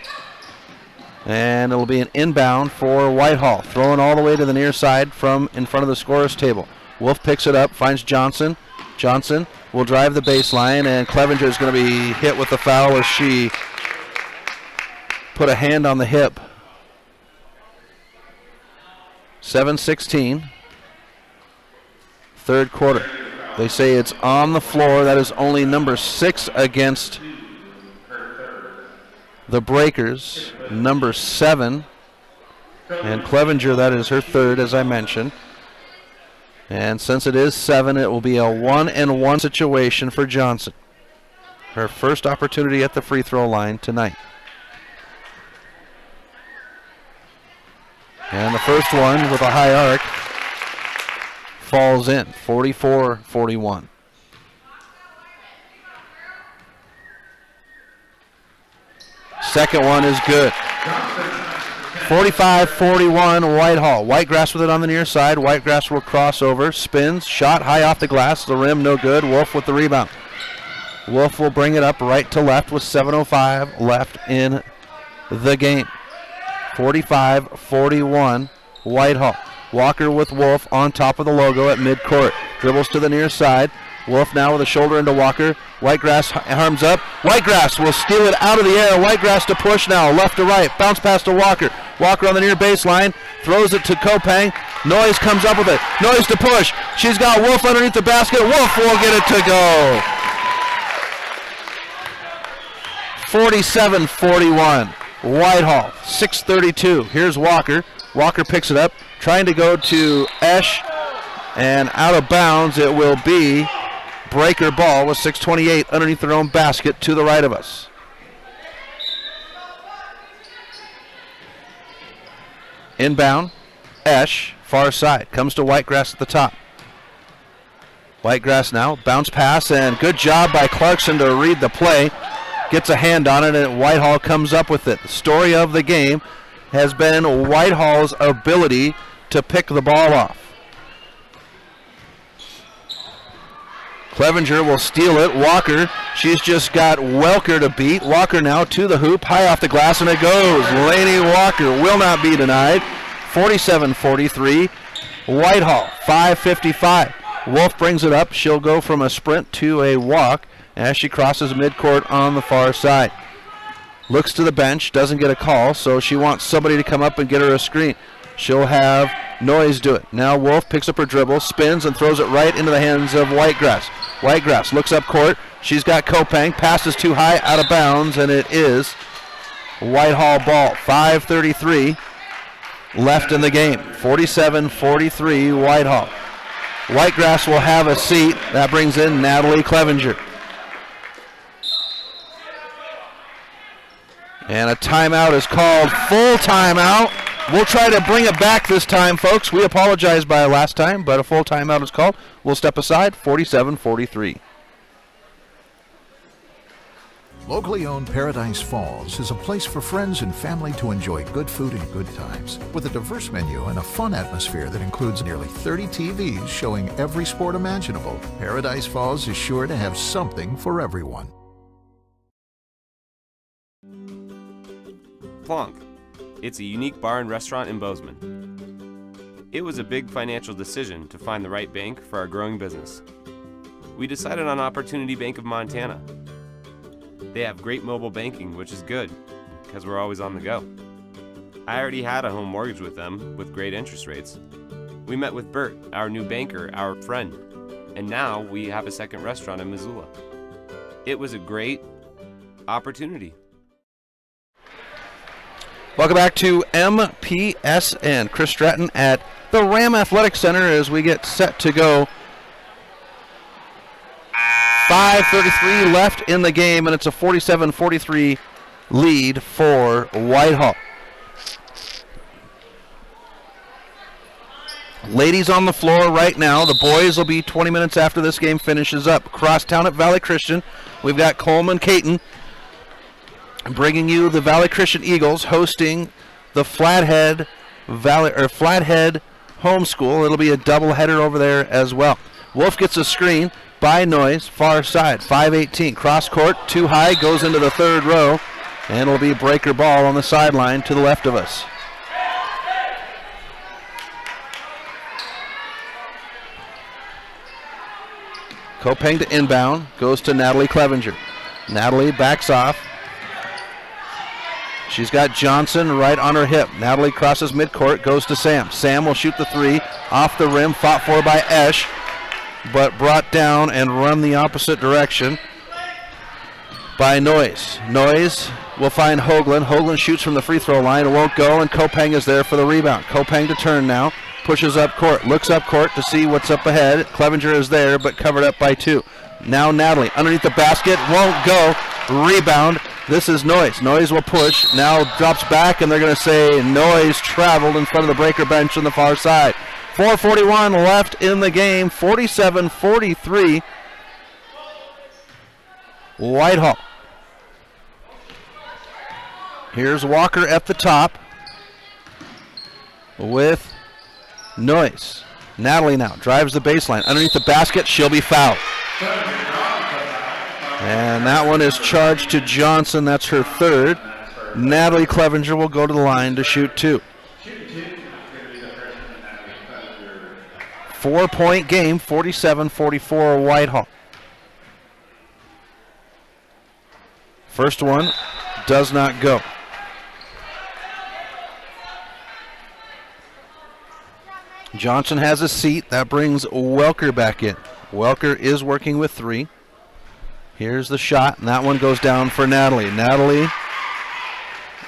And it'll be an inbound for Whitehall. Throwing all the way to the near side from in front of the scorer's table. Wolf picks it up, finds Johnson. Johnson will drive the baseline, and Clevenger is going to be hit with the foul as she put a hand on the hip. 7:16. Third quarter. They say it's on the floor. That is only number 6 against the Breakers. Number 7. And Clevenger, that is her third, as I mentioned. And since it is 7, it will be a 1-and-1 situation for Johnson. Her first opportunity at the free throw line tonight. And the first one with a high arc falls in, 44-41. Second one is good. 45-41 Whitehall. Whitegrass with it on the near side. Whitegrass will cross over, spins, shot high off the glass, the rim no good. Wolf with the rebound. Wolf will bring it up right to left with 7:05 left in the game. 45-41 Whitehall. Walker with Wolf on top of the logo at midcourt. Dribbles to the near side. Wolf now with a shoulder into Walker. Whitegrass arms up. Whitegrass will steal it out of the air. Whitegrass to push now, left to right. Bounce pass to Walker. Walker on the near baseline. Throws it to Kopang. Noise comes up with it. Noise to push. She's got Wolf underneath the basket. Wolf will get it to go. 47-41. Whitehall, 6:32. Here's Walker. Walker picks it up, trying to go to Esch, and out of bounds it will be Breaker ball with 6:28 underneath their own basket to the right of us. Inbound, Esch, far side, comes to Whitegrass at the top. Whitegrass now, bounce pass, and good job by Clarkson to read the play. Gets a hand on it, and Whitehall comes up with it. The story of the game, has been Whitehall's ability to pick the ball off. Clevenger will steal it. Walker, she's just got Welker to beat. Walker now to the hoop, high off the glass, and it goes. Lainey Walker will not be denied. 47-43. Whitehall, 5:55. Wolf brings it up. She'll go from a sprint to a walk as she crosses midcourt on the far side. Looks to the bench, doesn't get a call, so she wants somebody to come up and get her a screen. She'll have Noyes do it. Now Wolf picks up her dribble, spins, and throws it right into the hands of Whitegrass. Whitegrass looks up court. She's got Kopang. Passes too high, out of bounds, and it is Whitehall ball. 5:33 left in the game. 47-43 Whitehall. Whitegrass will have a seat. That brings in Natalie Clevenger. And a timeout is called. Full timeout. We'll try to bring it back this time, folks. We apologize by last time, but a full timeout is called. We'll step aside. 47-43. Locally owned Paradise Falls is a place for friends and family to enjoy good food and good times. With a diverse menu and a fun atmosphere that includes nearly 30 TVs showing every sport imaginable, Paradise Falls is sure to have something for everyone. Plonk. It's a unique bar and restaurant in Bozeman. It was a big financial decision to find the right bank for our growing business. We decided on Opportunity Bank of Montana. They have great mobile banking, which is good, because we're always on the go. I already had a home mortgage with them, with great interest rates. We met with Bert, our new banker, our friend, and now we have a second restaurant in Missoula. It was a great opportunity. Welcome back to MPSN. Chris Stratton at the Ram Athletic Center as we get set to go. 5:33 left in the game, and it's a 47-43 lead for Whitehall. Ladies on the floor right now. The boys will be 20 minutes after this game finishes up. Crosstown at Valley Christian. We've got Coleman Caton bringing you the Valley Christian Eagles hosting the Flathead Homeschool. It'll be a doubleheader over there as well. Wolf gets a screen by Noyes, far side, 5:18. Cross court, too high, goes into the third row, and it'll be breaker ball on the sideline to the left of us. Kopang to inbound, goes to Natalie Clevenger. Natalie backs off. She's got Johnson right on her hip. Natalie crosses midcourt, goes to Sam. Sam will shoot the three, off the rim, fought for by Esch, but brought down and run the opposite direction by Noyes. Noyes will find Hoagland. Hoagland shoots from the free throw line. It won't go, and Kopang is there for the rebound. Kopang to turn now. Pushes up court. Looks up court to see what's up ahead. Clevenger is there, but covered up by two. Now Natalie underneath the basket. Won't go. Rebound. This is Noyes. Noyes will push. Now drops back, and they're going to say Noyes traveled in front of the breaker bench on the far side. 4:41 left in the game. 47-43. Whitehall. Here's Walker at the top with Noyes. Natalie now drives the baseline. Underneath the basket, she'll be fouled. And that one is charged to Johnson. That's her third. Natalie Clevenger will go to the line to shoot two. 4-point game, 47-44 Whitehall. First one does not go. Johnson has a seat. That brings Welker back in. Welker is working with three. Here's the shot, and that one goes down for Natalie. Natalie,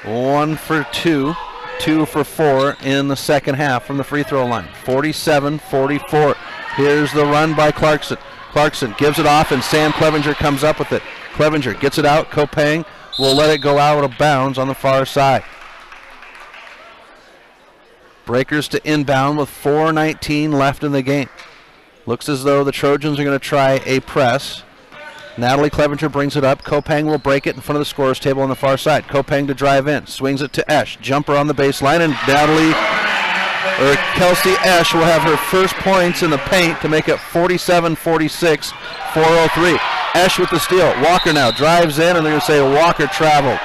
1 for 2, 2 for 4 in the second half from the free throw line. 47-44. Here's the run by Clarkson. Clarkson gives it off, and Sam Clevenger comes up with it. Clevenger gets it out. Kopang will let it go out of bounds on the far side. Breakers to inbound with 4:19 left in the game. Looks as though the Trojans are going to try a press. Natalie Clevenger brings it up. Kopang will break it in front of the scorer's table on the far side. Kopang to drive in. Swings it to Esch. Jumper on the baseline, and Kelsey Esch will have her first points in the paint to make it 47-46, 4:03. Esch with the steal. Walker now drives in, and they're going to say Walker traveled.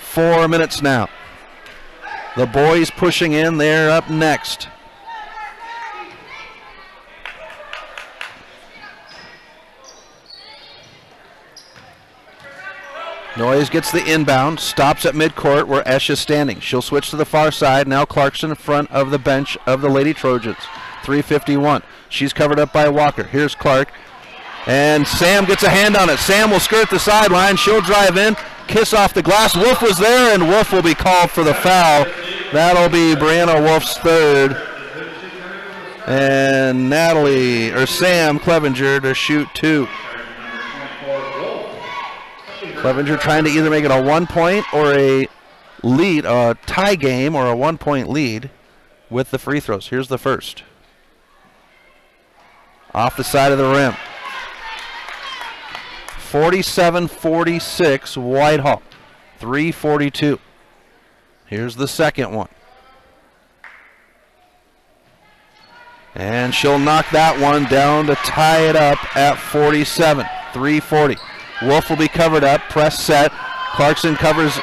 4 minutes now. The boys pushing in. They're up next. Noyes gets the inbound, stops at midcourt where Esch is standing. She'll switch to the far side. Now Clarkson in front of the bench of the Lady Trojans. 3:51. She's covered up by Walker. Here's Clark. And Sam gets a hand on it. Sam will skirt the sideline. She'll drive in, kiss off the glass. Wolf was there, and Wolf will be called for the foul. That'll be Brianna Wolf's third. And Sam Clevenger to shoot 2. Clevenger trying to either make it a 1-point or a lead, a tie game or a 1-point lead with the free throws. Here's the first. Off the side of the rim. 47-46 Whitehall. 3:42. Here's the second one. And she'll knock that one down to tie it up at 47. 3:40. Wolf will be covered up, press set. Clarkson covers,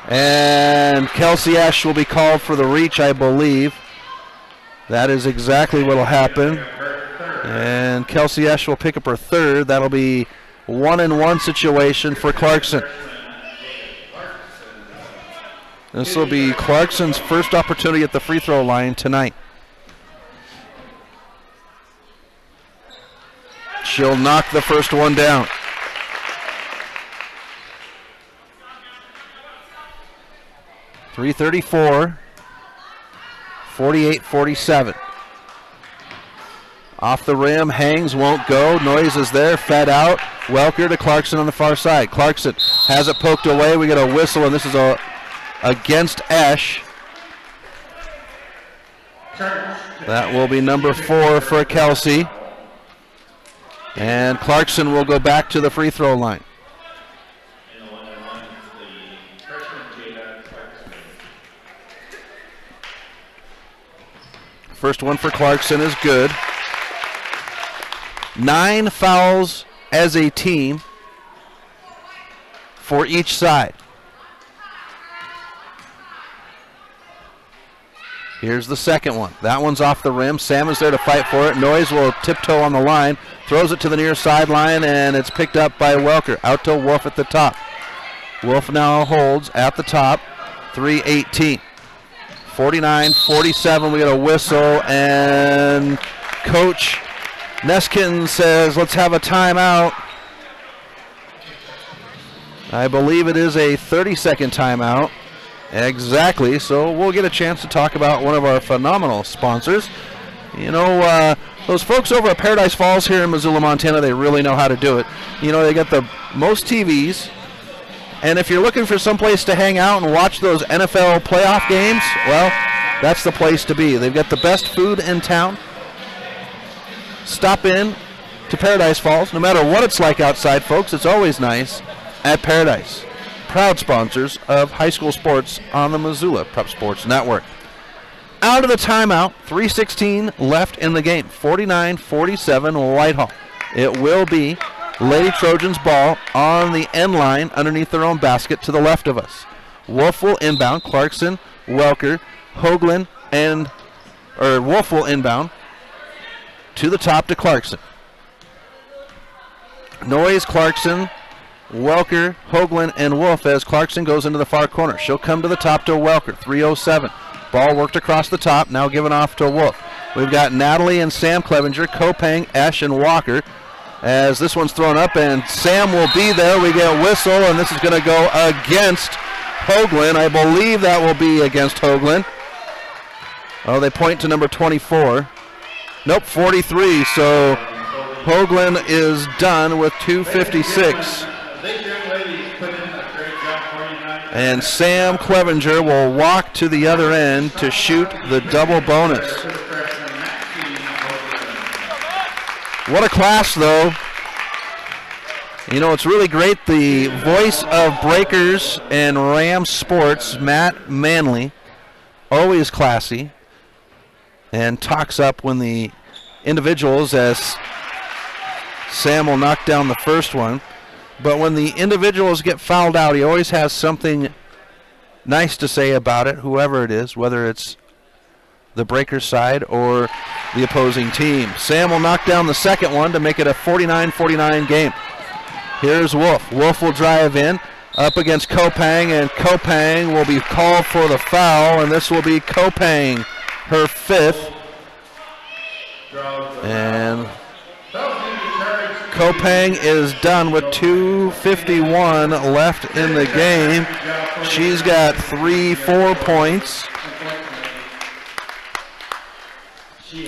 and Kelsey Esch will be called for the reach, I believe. That is exactly what will happen. And Kelsey Esch will pick up her third. That'll be 1-and-1 situation for Clarkson. This will be Clarkson's first opportunity at the free throw line tonight. She'll knock the first one down. .334, 48-47. Off the rim, hangs, won't go. Noyes is there, fed out. Welker to Clarkson on the far side. Clarkson has it poked away. We get a whistle, and this is against Esch. That will be number 4 for Kelsey. And Clarkson will go back to the free throw line. First one for Clarkson is good. 9 fouls as a team for each side. Here's the second one. That one's off the rim. Sam is there to fight for it. Noyes will tiptoe on the line. Throws it to the near sideline, and it's picked up by Welker. Out to Wolf at the top. Wolf now holds at the top. 3:18. 49-47. We got a whistle, and Coach Neskin says, let's have a timeout. I believe it is a 30-second timeout. Exactly, so we'll get a chance to talk about one of our phenomenal sponsors. You know, those folks over at Paradise Falls here in Missoula, Montana, they really know how to do it. You know, they got the most TVs, and if you're looking for someplace to hang out and watch those NFL playoff games, well, that's the place to be. They've got the best food in town. Stop in to Paradise Falls. No matter what it's like outside, folks, it's always nice at Paradise. Proud sponsors of high school sports on the Missoula Prep Sports Network. Out of the timeout, 3:16 left in the game. 49-47 Whitehall. It will be Lady Trojans ball on the end line underneath their own basket to the left of us. Wolf will inbound. Clarkson, Welker, Hoagland, Wolf will inbound to the top to Clarkson. Noyes, Clarkson, Welker, Hoagland, and Wolf as Clarkson goes into the far corner. She'll come to the top to Welker. 3:07. Ball worked across the top, now given off to Wolf. We've got Natalie and Sam Clevenger, Kopang, Esch, and Walker. As this one's thrown up, and Sam will be there. We get a whistle, and this is going to go against Hoagland. I believe that will be against Hoagland. Oh, they point to number 24. Nope, 43. So Hoagland is done with 2:56. And Sam Clevenger will walk to the other end to shoot the double bonus. What a class, though. You know, it's really great. The voice of Breakers and Ram Sports, Matt Manley, always classy, and talks up when the individuals, as Sam will knock down the first one. But when the individuals get fouled out, he always has something nice to say about it, whoever it is, whether it's the Breakers side or the opposing team. Sam will knock down the second one to make it a 49-49 game. Here's Wolf. Wolf will drive in up against Kopang, and Kopang will be called for the foul, and this will be Kopang, her fifth. And Kopang is done with 2:51 left in the game. She's got 4 points.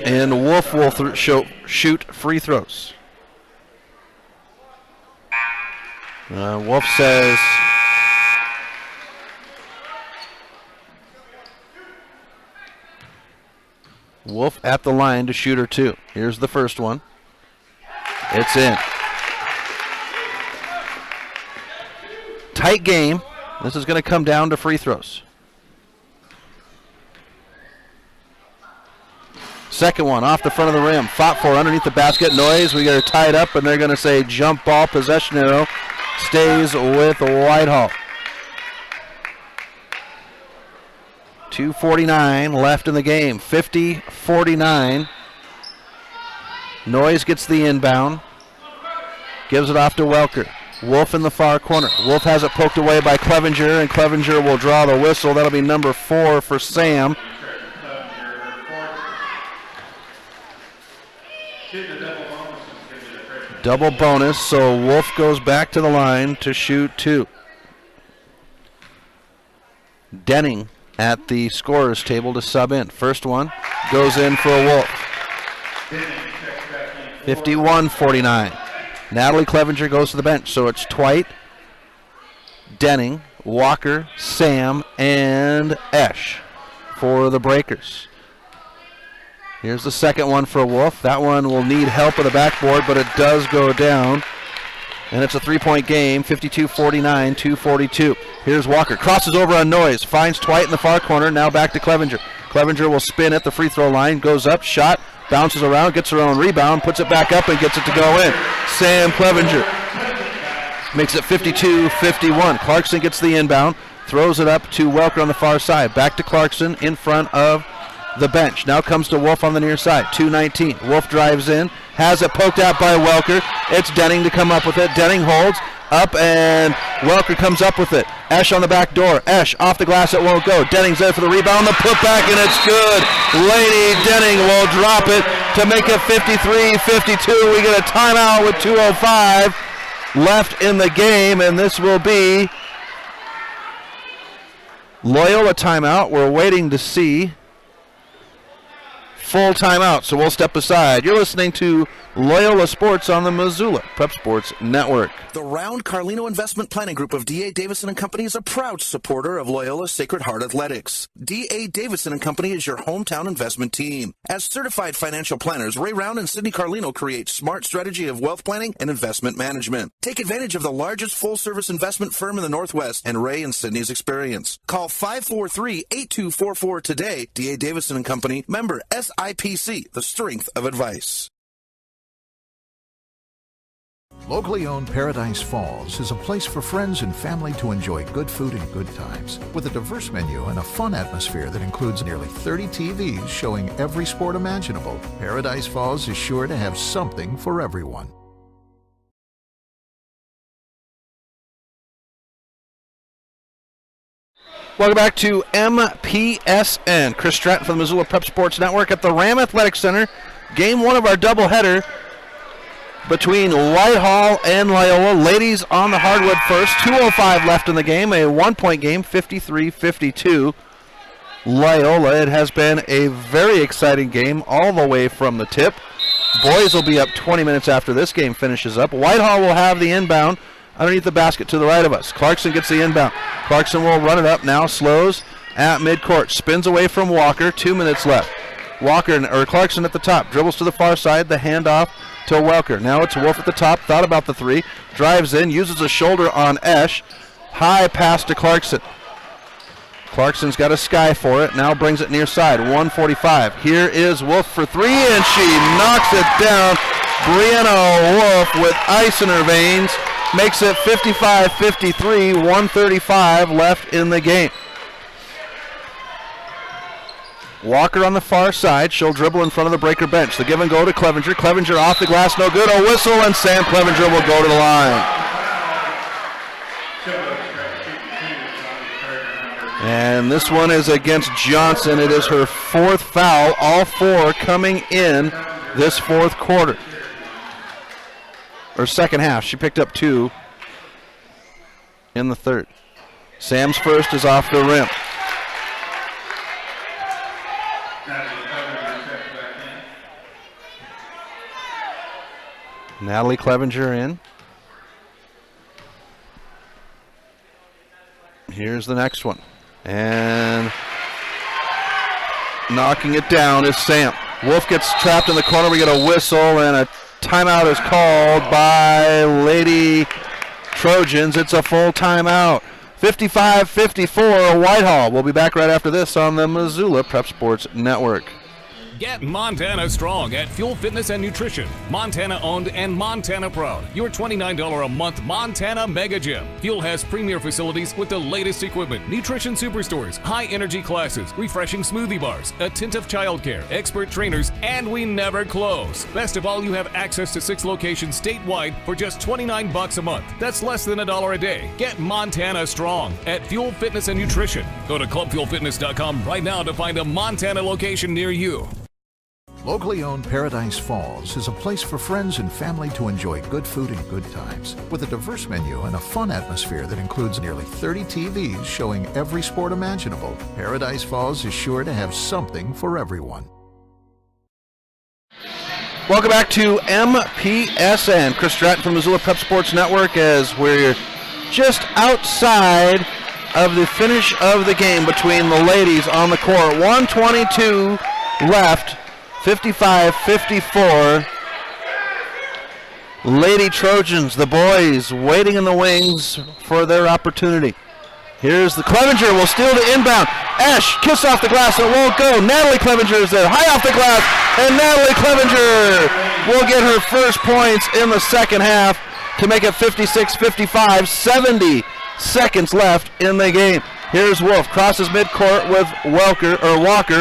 And Wolf will shoot free throws. Wolf says Wolf at the line to shoot her 2. Here's the first one. It's in. Tight game. This is going to come down to free throws. Second one off the front of the rim. Fought for underneath the basket. Noise. We got her tied up, and they're going to say jump ball. Possession arrow stays with Whitehall. 2:49 left in the game. 50-49. Noise gets the inbound. Gives it off to Welker. Wolf in the far corner. Wolf has it poked away by Clevenger, and Clevenger will draw the whistle. That'll be number 4 for Sam. Double bonus, so Wolf goes back to the line to shoot 2. Denning at the scorer's table to sub in. First one goes in for Wolf. 51-49. Natalie Clevenger goes to the bench, so it's Twite, Denning, Walker, Sam, and Esch for the Breakers. Here's the second one for Wolf. That one will need help with the backboard, but it does go down. And it's a 3-point game, 52-49, 2:42. Here's Walker. Crosses over on Noise. Finds Twite in the far corner. Now back to Clevenger. Clevenger will spin at the free throw line. Goes up, shot, bounces around, gets her own rebound, puts it back up, and gets it to go in. Sam Clevenger makes it 52-51. Clarkson gets the inbound. Throws it up to Welker on the far side. Back to Clarkson in front of the bench. Now comes to Wolf on the near side. 2:19. Wolf drives in. Has it poked out by Welker. It's Denning to come up with it. Denning holds up, and Welker comes up with it. Esch on the back door. Esch off the glass. It won't go. Denning's there for the rebound. The putback, and it's good. Lady Denning will drop it to make it 53-52. We get a timeout with 2:05 left in the game, and this will be Loyola timeout. We're waiting to see full timeout, so we'll step aside. You're listening to Loyola Sports on the Missoula Prep Sports Network. The Round Carlino Investment Planning Group of D.A. Davison & Company is a proud supporter of Loyola Sacred Heart Athletics. D.A. Davison & Company is your hometown investment team. As certified financial planners, Ray Round and Sidney Carlino create smart strategy of wealth planning and investment management. Take advantage of the largest full-service investment firm in the Northwest and Ray and Sidney's experience. Call 543-8244 today. D.A. Davison & Company, member SIPC, the strength of advice. Locally owned Paradise Falls is a place for friends and family to enjoy good food and good times. With a diverse menu and a fun atmosphere that includes nearly 30 TVs showing every sport imaginable, Paradise Falls is sure to have something for everyone. Welcome back to MPSN. Chris Stratton from the Missoula Prep Sports Network at the Ram Athletic Center. Game 1 of our doubleheader between Whitehall and Loyola. Ladies on the hardwood first. 2:05 left in the game. A 1-point game, 53-52. Loyola. It has been a very exciting game all the way from the tip. Boys will be up 20 minutes after this game finishes up. Whitehall will have the inbound underneath the basket to the right of us. Clarkson gets the inbound. Clarkson will run it up now. Slows at midcourt. Spins away from Walker. 2 minutes left. Clarkson at the top. Dribbles to the far side. The handoff to Welker. Now it's Wolf at the top, thought about the three, drives in, uses a shoulder on Esch. High pass to Clarkson. Clarkson's got a sky for it, now brings it near side, 145. Here is Wolf for three, and she knocks it down. Brianna Wolf with ice in her veins makes it 55-53, 135 left in the game. Walker on the far side. She'll dribble in front of the Breaker bench. The give and go to Clevenger. Clevenger off the glass, no good. A whistle, and Sam Clevenger will go to the line. And this one is against Johnson. It is her fourth foul, all four coming in this fourth quarter. Or second half. She picked up two in the third. Sam's first is off the rim. Natalie Clevenger in. Here's the next one. And knocking it down is Sam. Wolf gets trapped in the corner. We get a whistle, and a timeout is called by Lady Trojans. It's a full timeout. 55-54 Whitehall. We'll be back right after this on the Missoula Prep Sports Network. Get Montana strong at Fuel Fitness and Nutrition. Montana owned and Montana proud. Your $29 a month Montana Mega Gym. Fuel has premier facilities with the latest equipment, nutrition superstores, high energy classes, refreshing smoothie bars, attentive childcare, expert trainers, and we never close. Best of all, you have access to 6 locations statewide for just $29 a month. That's less than $1 a day. Get Montana strong at Fuel Fitness and Nutrition. Go to clubfuelfitness.com right now to find a Montana location near you. Locally owned Paradise Falls is a place for friends and family to enjoy good food and good times. With a diverse menu and a fun atmosphere that includes nearly 30 TVs showing every sport imaginable, Paradise Falls is sure to have something for everyone. Welcome back to MPSN. Chris Stratton from Missoula Prep Sports Network, as we're just outside of the finish of the game between the ladies on the court. 1:22 left. 55-54. Lady Trojans, the boys, waiting in the wings for their opportunity. Here's the Clevenger, will steal the inbound. Esch, kiss off the glass, it won't go. Natalie Clevenger is there, high off the glass, and Natalie Clevenger will get her first points in the second half to make it 56-55, 70 seconds left in the game. Here's Wolf, crosses midcourt with Walker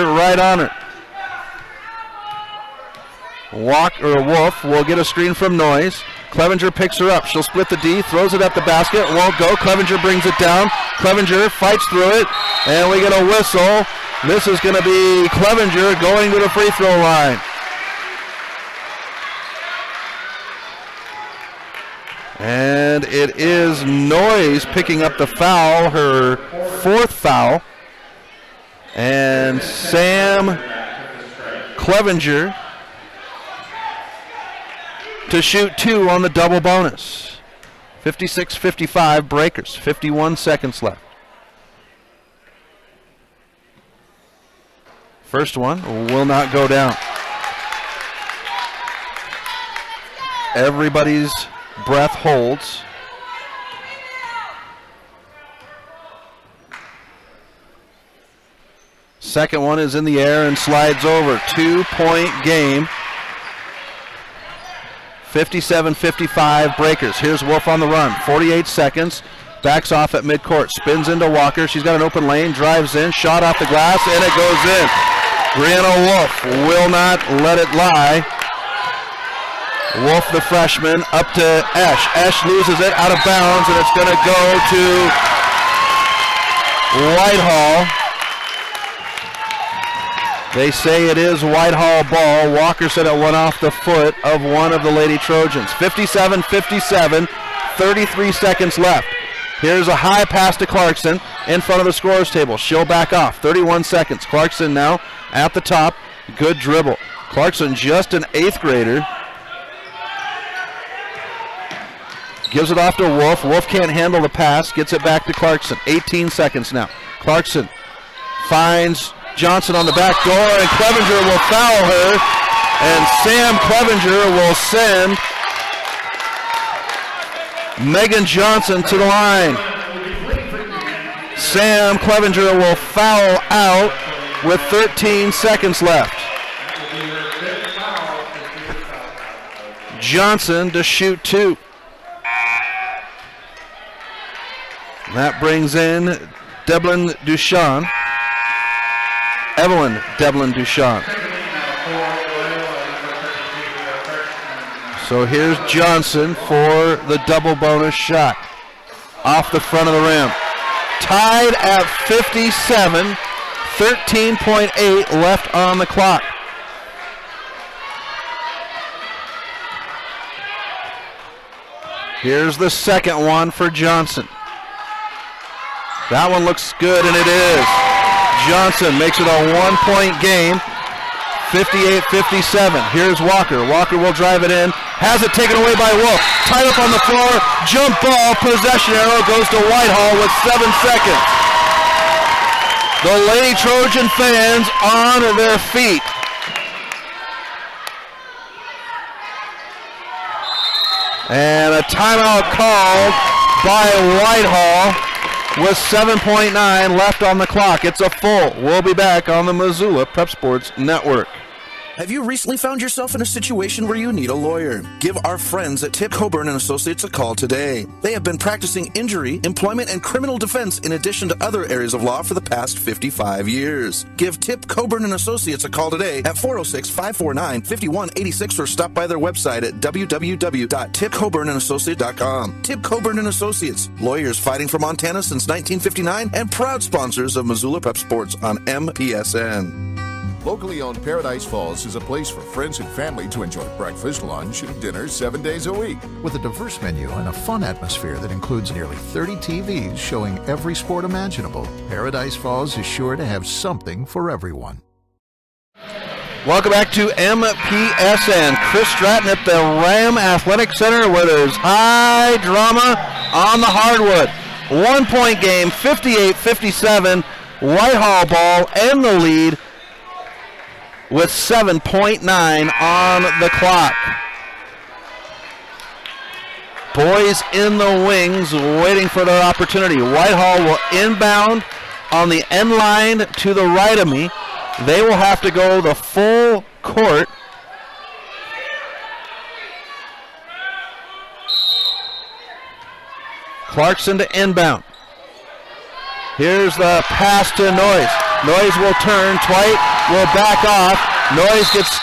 right on her. Wolf will get a screen from Noyes. Clevenger picks her up. She'll split the D, throws it at the basket, won't go. Clevenger brings it down. Clevenger fights through it, and we get a whistle. This is going to be Clevenger going to the free throw line. And it is Noyes picking up the foul, her fourth foul. And Sam Clevenger to shoot 2 on the double bonus. 56-55 Breakers, 51 seconds left. First one will not go down. Everybody's breath holds. Second one is in the air and slides over. 2-point game. 57-55 Breakers. Here's Wolf on the run. 48 seconds. Backs off at midcourt. Spins into Walker. She's got an open lane. Drives in. Shot off the glass, and it goes in. Brianna Wolf will not let it lie. Wolf, the freshman, up to Esch. Esch loses it out of bounds, and it's going to go to Whitehall. They say it is Whitehall ball. Walker said it went off the foot of one of the Lady Trojans. 57-57, 33 seconds left. Here's a high pass to Clarkson in front of the scorer's table. She'll back off. 31 seconds. Clarkson now at the top. Good dribble. Clarkson, just an 8th grader. Gives it off to Wolf. Wolf can't handle the pass. Gets it back to Clarkson. 18 seconds now. Clarkson finds Johnson on the back door, and Clevenger will foul her. And Sam Clevenger will send Megan Johnson to the line. Sam Clevenger will foul out with 13 seconds left. Johnson to shoot 2. That brings in Evelyn Duchamp. So here's Johnson for the double bonus shot. Off the front of the rim. Tied at 57, 13.8 left on the clock. Here's the second one for Johnson. That one looks good, and it is. Johnson makes it a 1-point game, 58-57. Here's Walker. Walker will drive it in. Has it taken away by Wolf. Tied up on the floor. Jump ball. Possession arrow goes to Whitehall with 7 seconds. The Lady Trojan fans on their feet. And a timeout called by Whitehall with 7.9 left on the clock. It's a full. We'll be back on the Missoula Prep Sports Network. Have you recently found yourself in a situation where you need a lawyer? Give our friends at Tip Coburn & Associates a call today. They have been practicing injury, employment, and criminal defense in addition to other areas of law for the past 55 years. Give Tip Coburn & Associates a call today at 406-549-5186 or stop by their website at www.tipcoburnandassociates.com. Tip Coburn & Associates, lawyers fighting for Montana since 1959 and proud sponsors of Missoula Prep Sports on MPSN. Locally owned Paradise Falls is a place for friends and family to enjoy breakfast, lunch, and dinner 7 days a week. With a diverse menu and a fun atmosphere that includes nearly 30 TVs showing every sport imaginable, Paradise Falls is sure to have something for everyone. Welcome back to MPSN. Chris Stratton at the Ram Athletic Center where there's high drama on the hardwood. 1-point game, 58-57. Whitehall ball and the lead with 7.9 on the clock. Boys in the wings waiting for their opportunity. Whitehall will inbound on the end line to the right of me. They will have to go the full court. Clarkson to inbound. Here's the pass to Noyes. Noyes will turn. Twite will back off. Noyes gets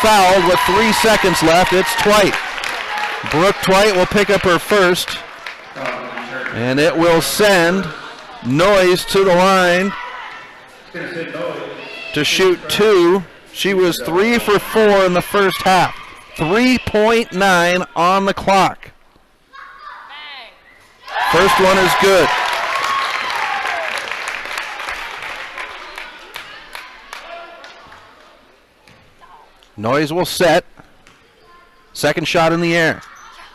fouled with 3 seconds left. It's Twite. Brooke Twite will pick up her first. And it will send Noyes to the line to shoot 2. She was 3 for 4 in the first half. 3.9 on the clock. First one is good. Noyes will set. Second shot in the air.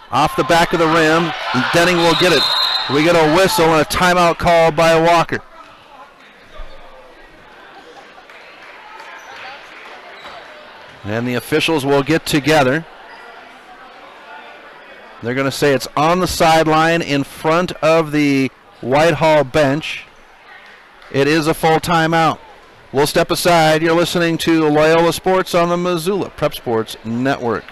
Off the back of the rim. Denning will get it. We get a whistle and a timeout called by Walker. And the officials will get together. They're going to say it's on the sideline in front of the Whitehall bench. It is a full timeout. We'll step aside. You're listening to Loyola Sports on the Missoula Prep Sports Network.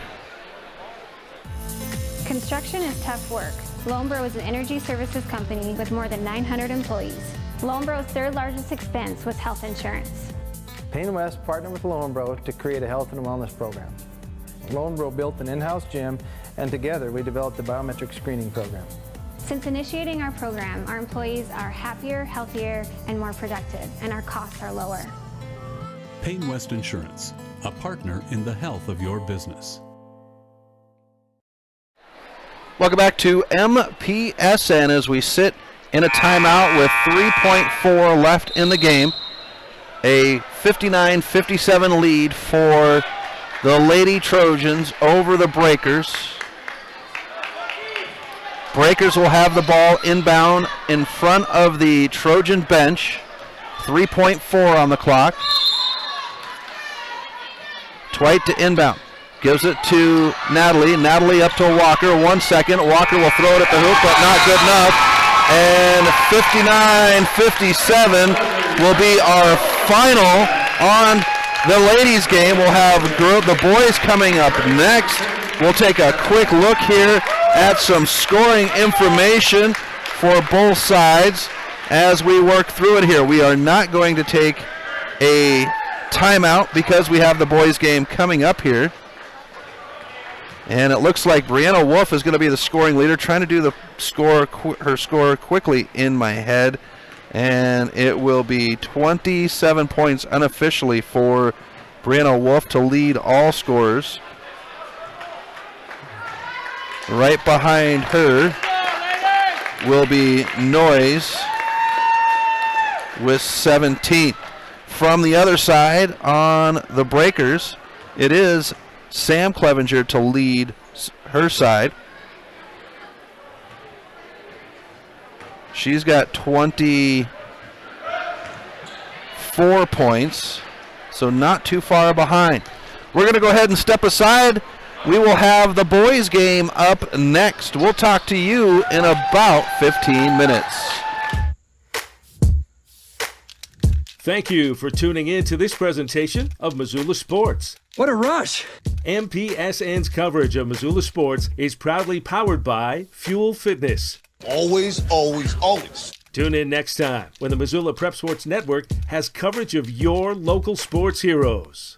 Construction is tough work. Lombro is an energy services company with more than 900 employees. Lombro's third largest expense was health insurance. Payne West partnered with Loyola to create a health and wellness program. Loyola built an in-house gym, and together we developed a biometric screening program. Since initiating our program, our employees are happier, healthier, and more productive, and our costs are lower. Payne West Insurance, a partner in the health of your business. Welcome back to MPSN as we sit in a timeout with 3.4 left in the game. A 59-57 lead for the Lady Trojans over the Breakers. Breakers will have the ball inbound in front of the Trojan bench. 3.4 on the clock. White to inbound. Gives it to Natalie. Natalie up to Walker. 1 second. Walker will throw it at the hoop, but not good enough. And 59-57 will be our final on the ladies' game. We'll have the boys coming up next. We'll take a quick look here at some scoring information for both sides as we work through it here. We are not going to take a timeout because we have the boys' game coming up here. And it looks like Brianna Wolf is going to be the scoring leader, trying to do the her score quickly in my head. And it will be 27 points unofficially for Brianna Wolf to lead all scorers. Right behind her will be Noyes with 17. From the other side on the Breakers, it is Sam Clevenger to lead her side. She's got 24 points, so not too far behind. We're going to go ahead and step aside. We will have the boys' game up next. We'll talk to you in about 15 minutes. Thank you for tuning in to this presentation of Missoula Sports. What a rush! MPSN's coverage of Missoula Sports is proudly powered by Fuel Fitness. Always, always, always. Tune in next time when the Missoula Prep Sports Network has coverage of your local sports heroes.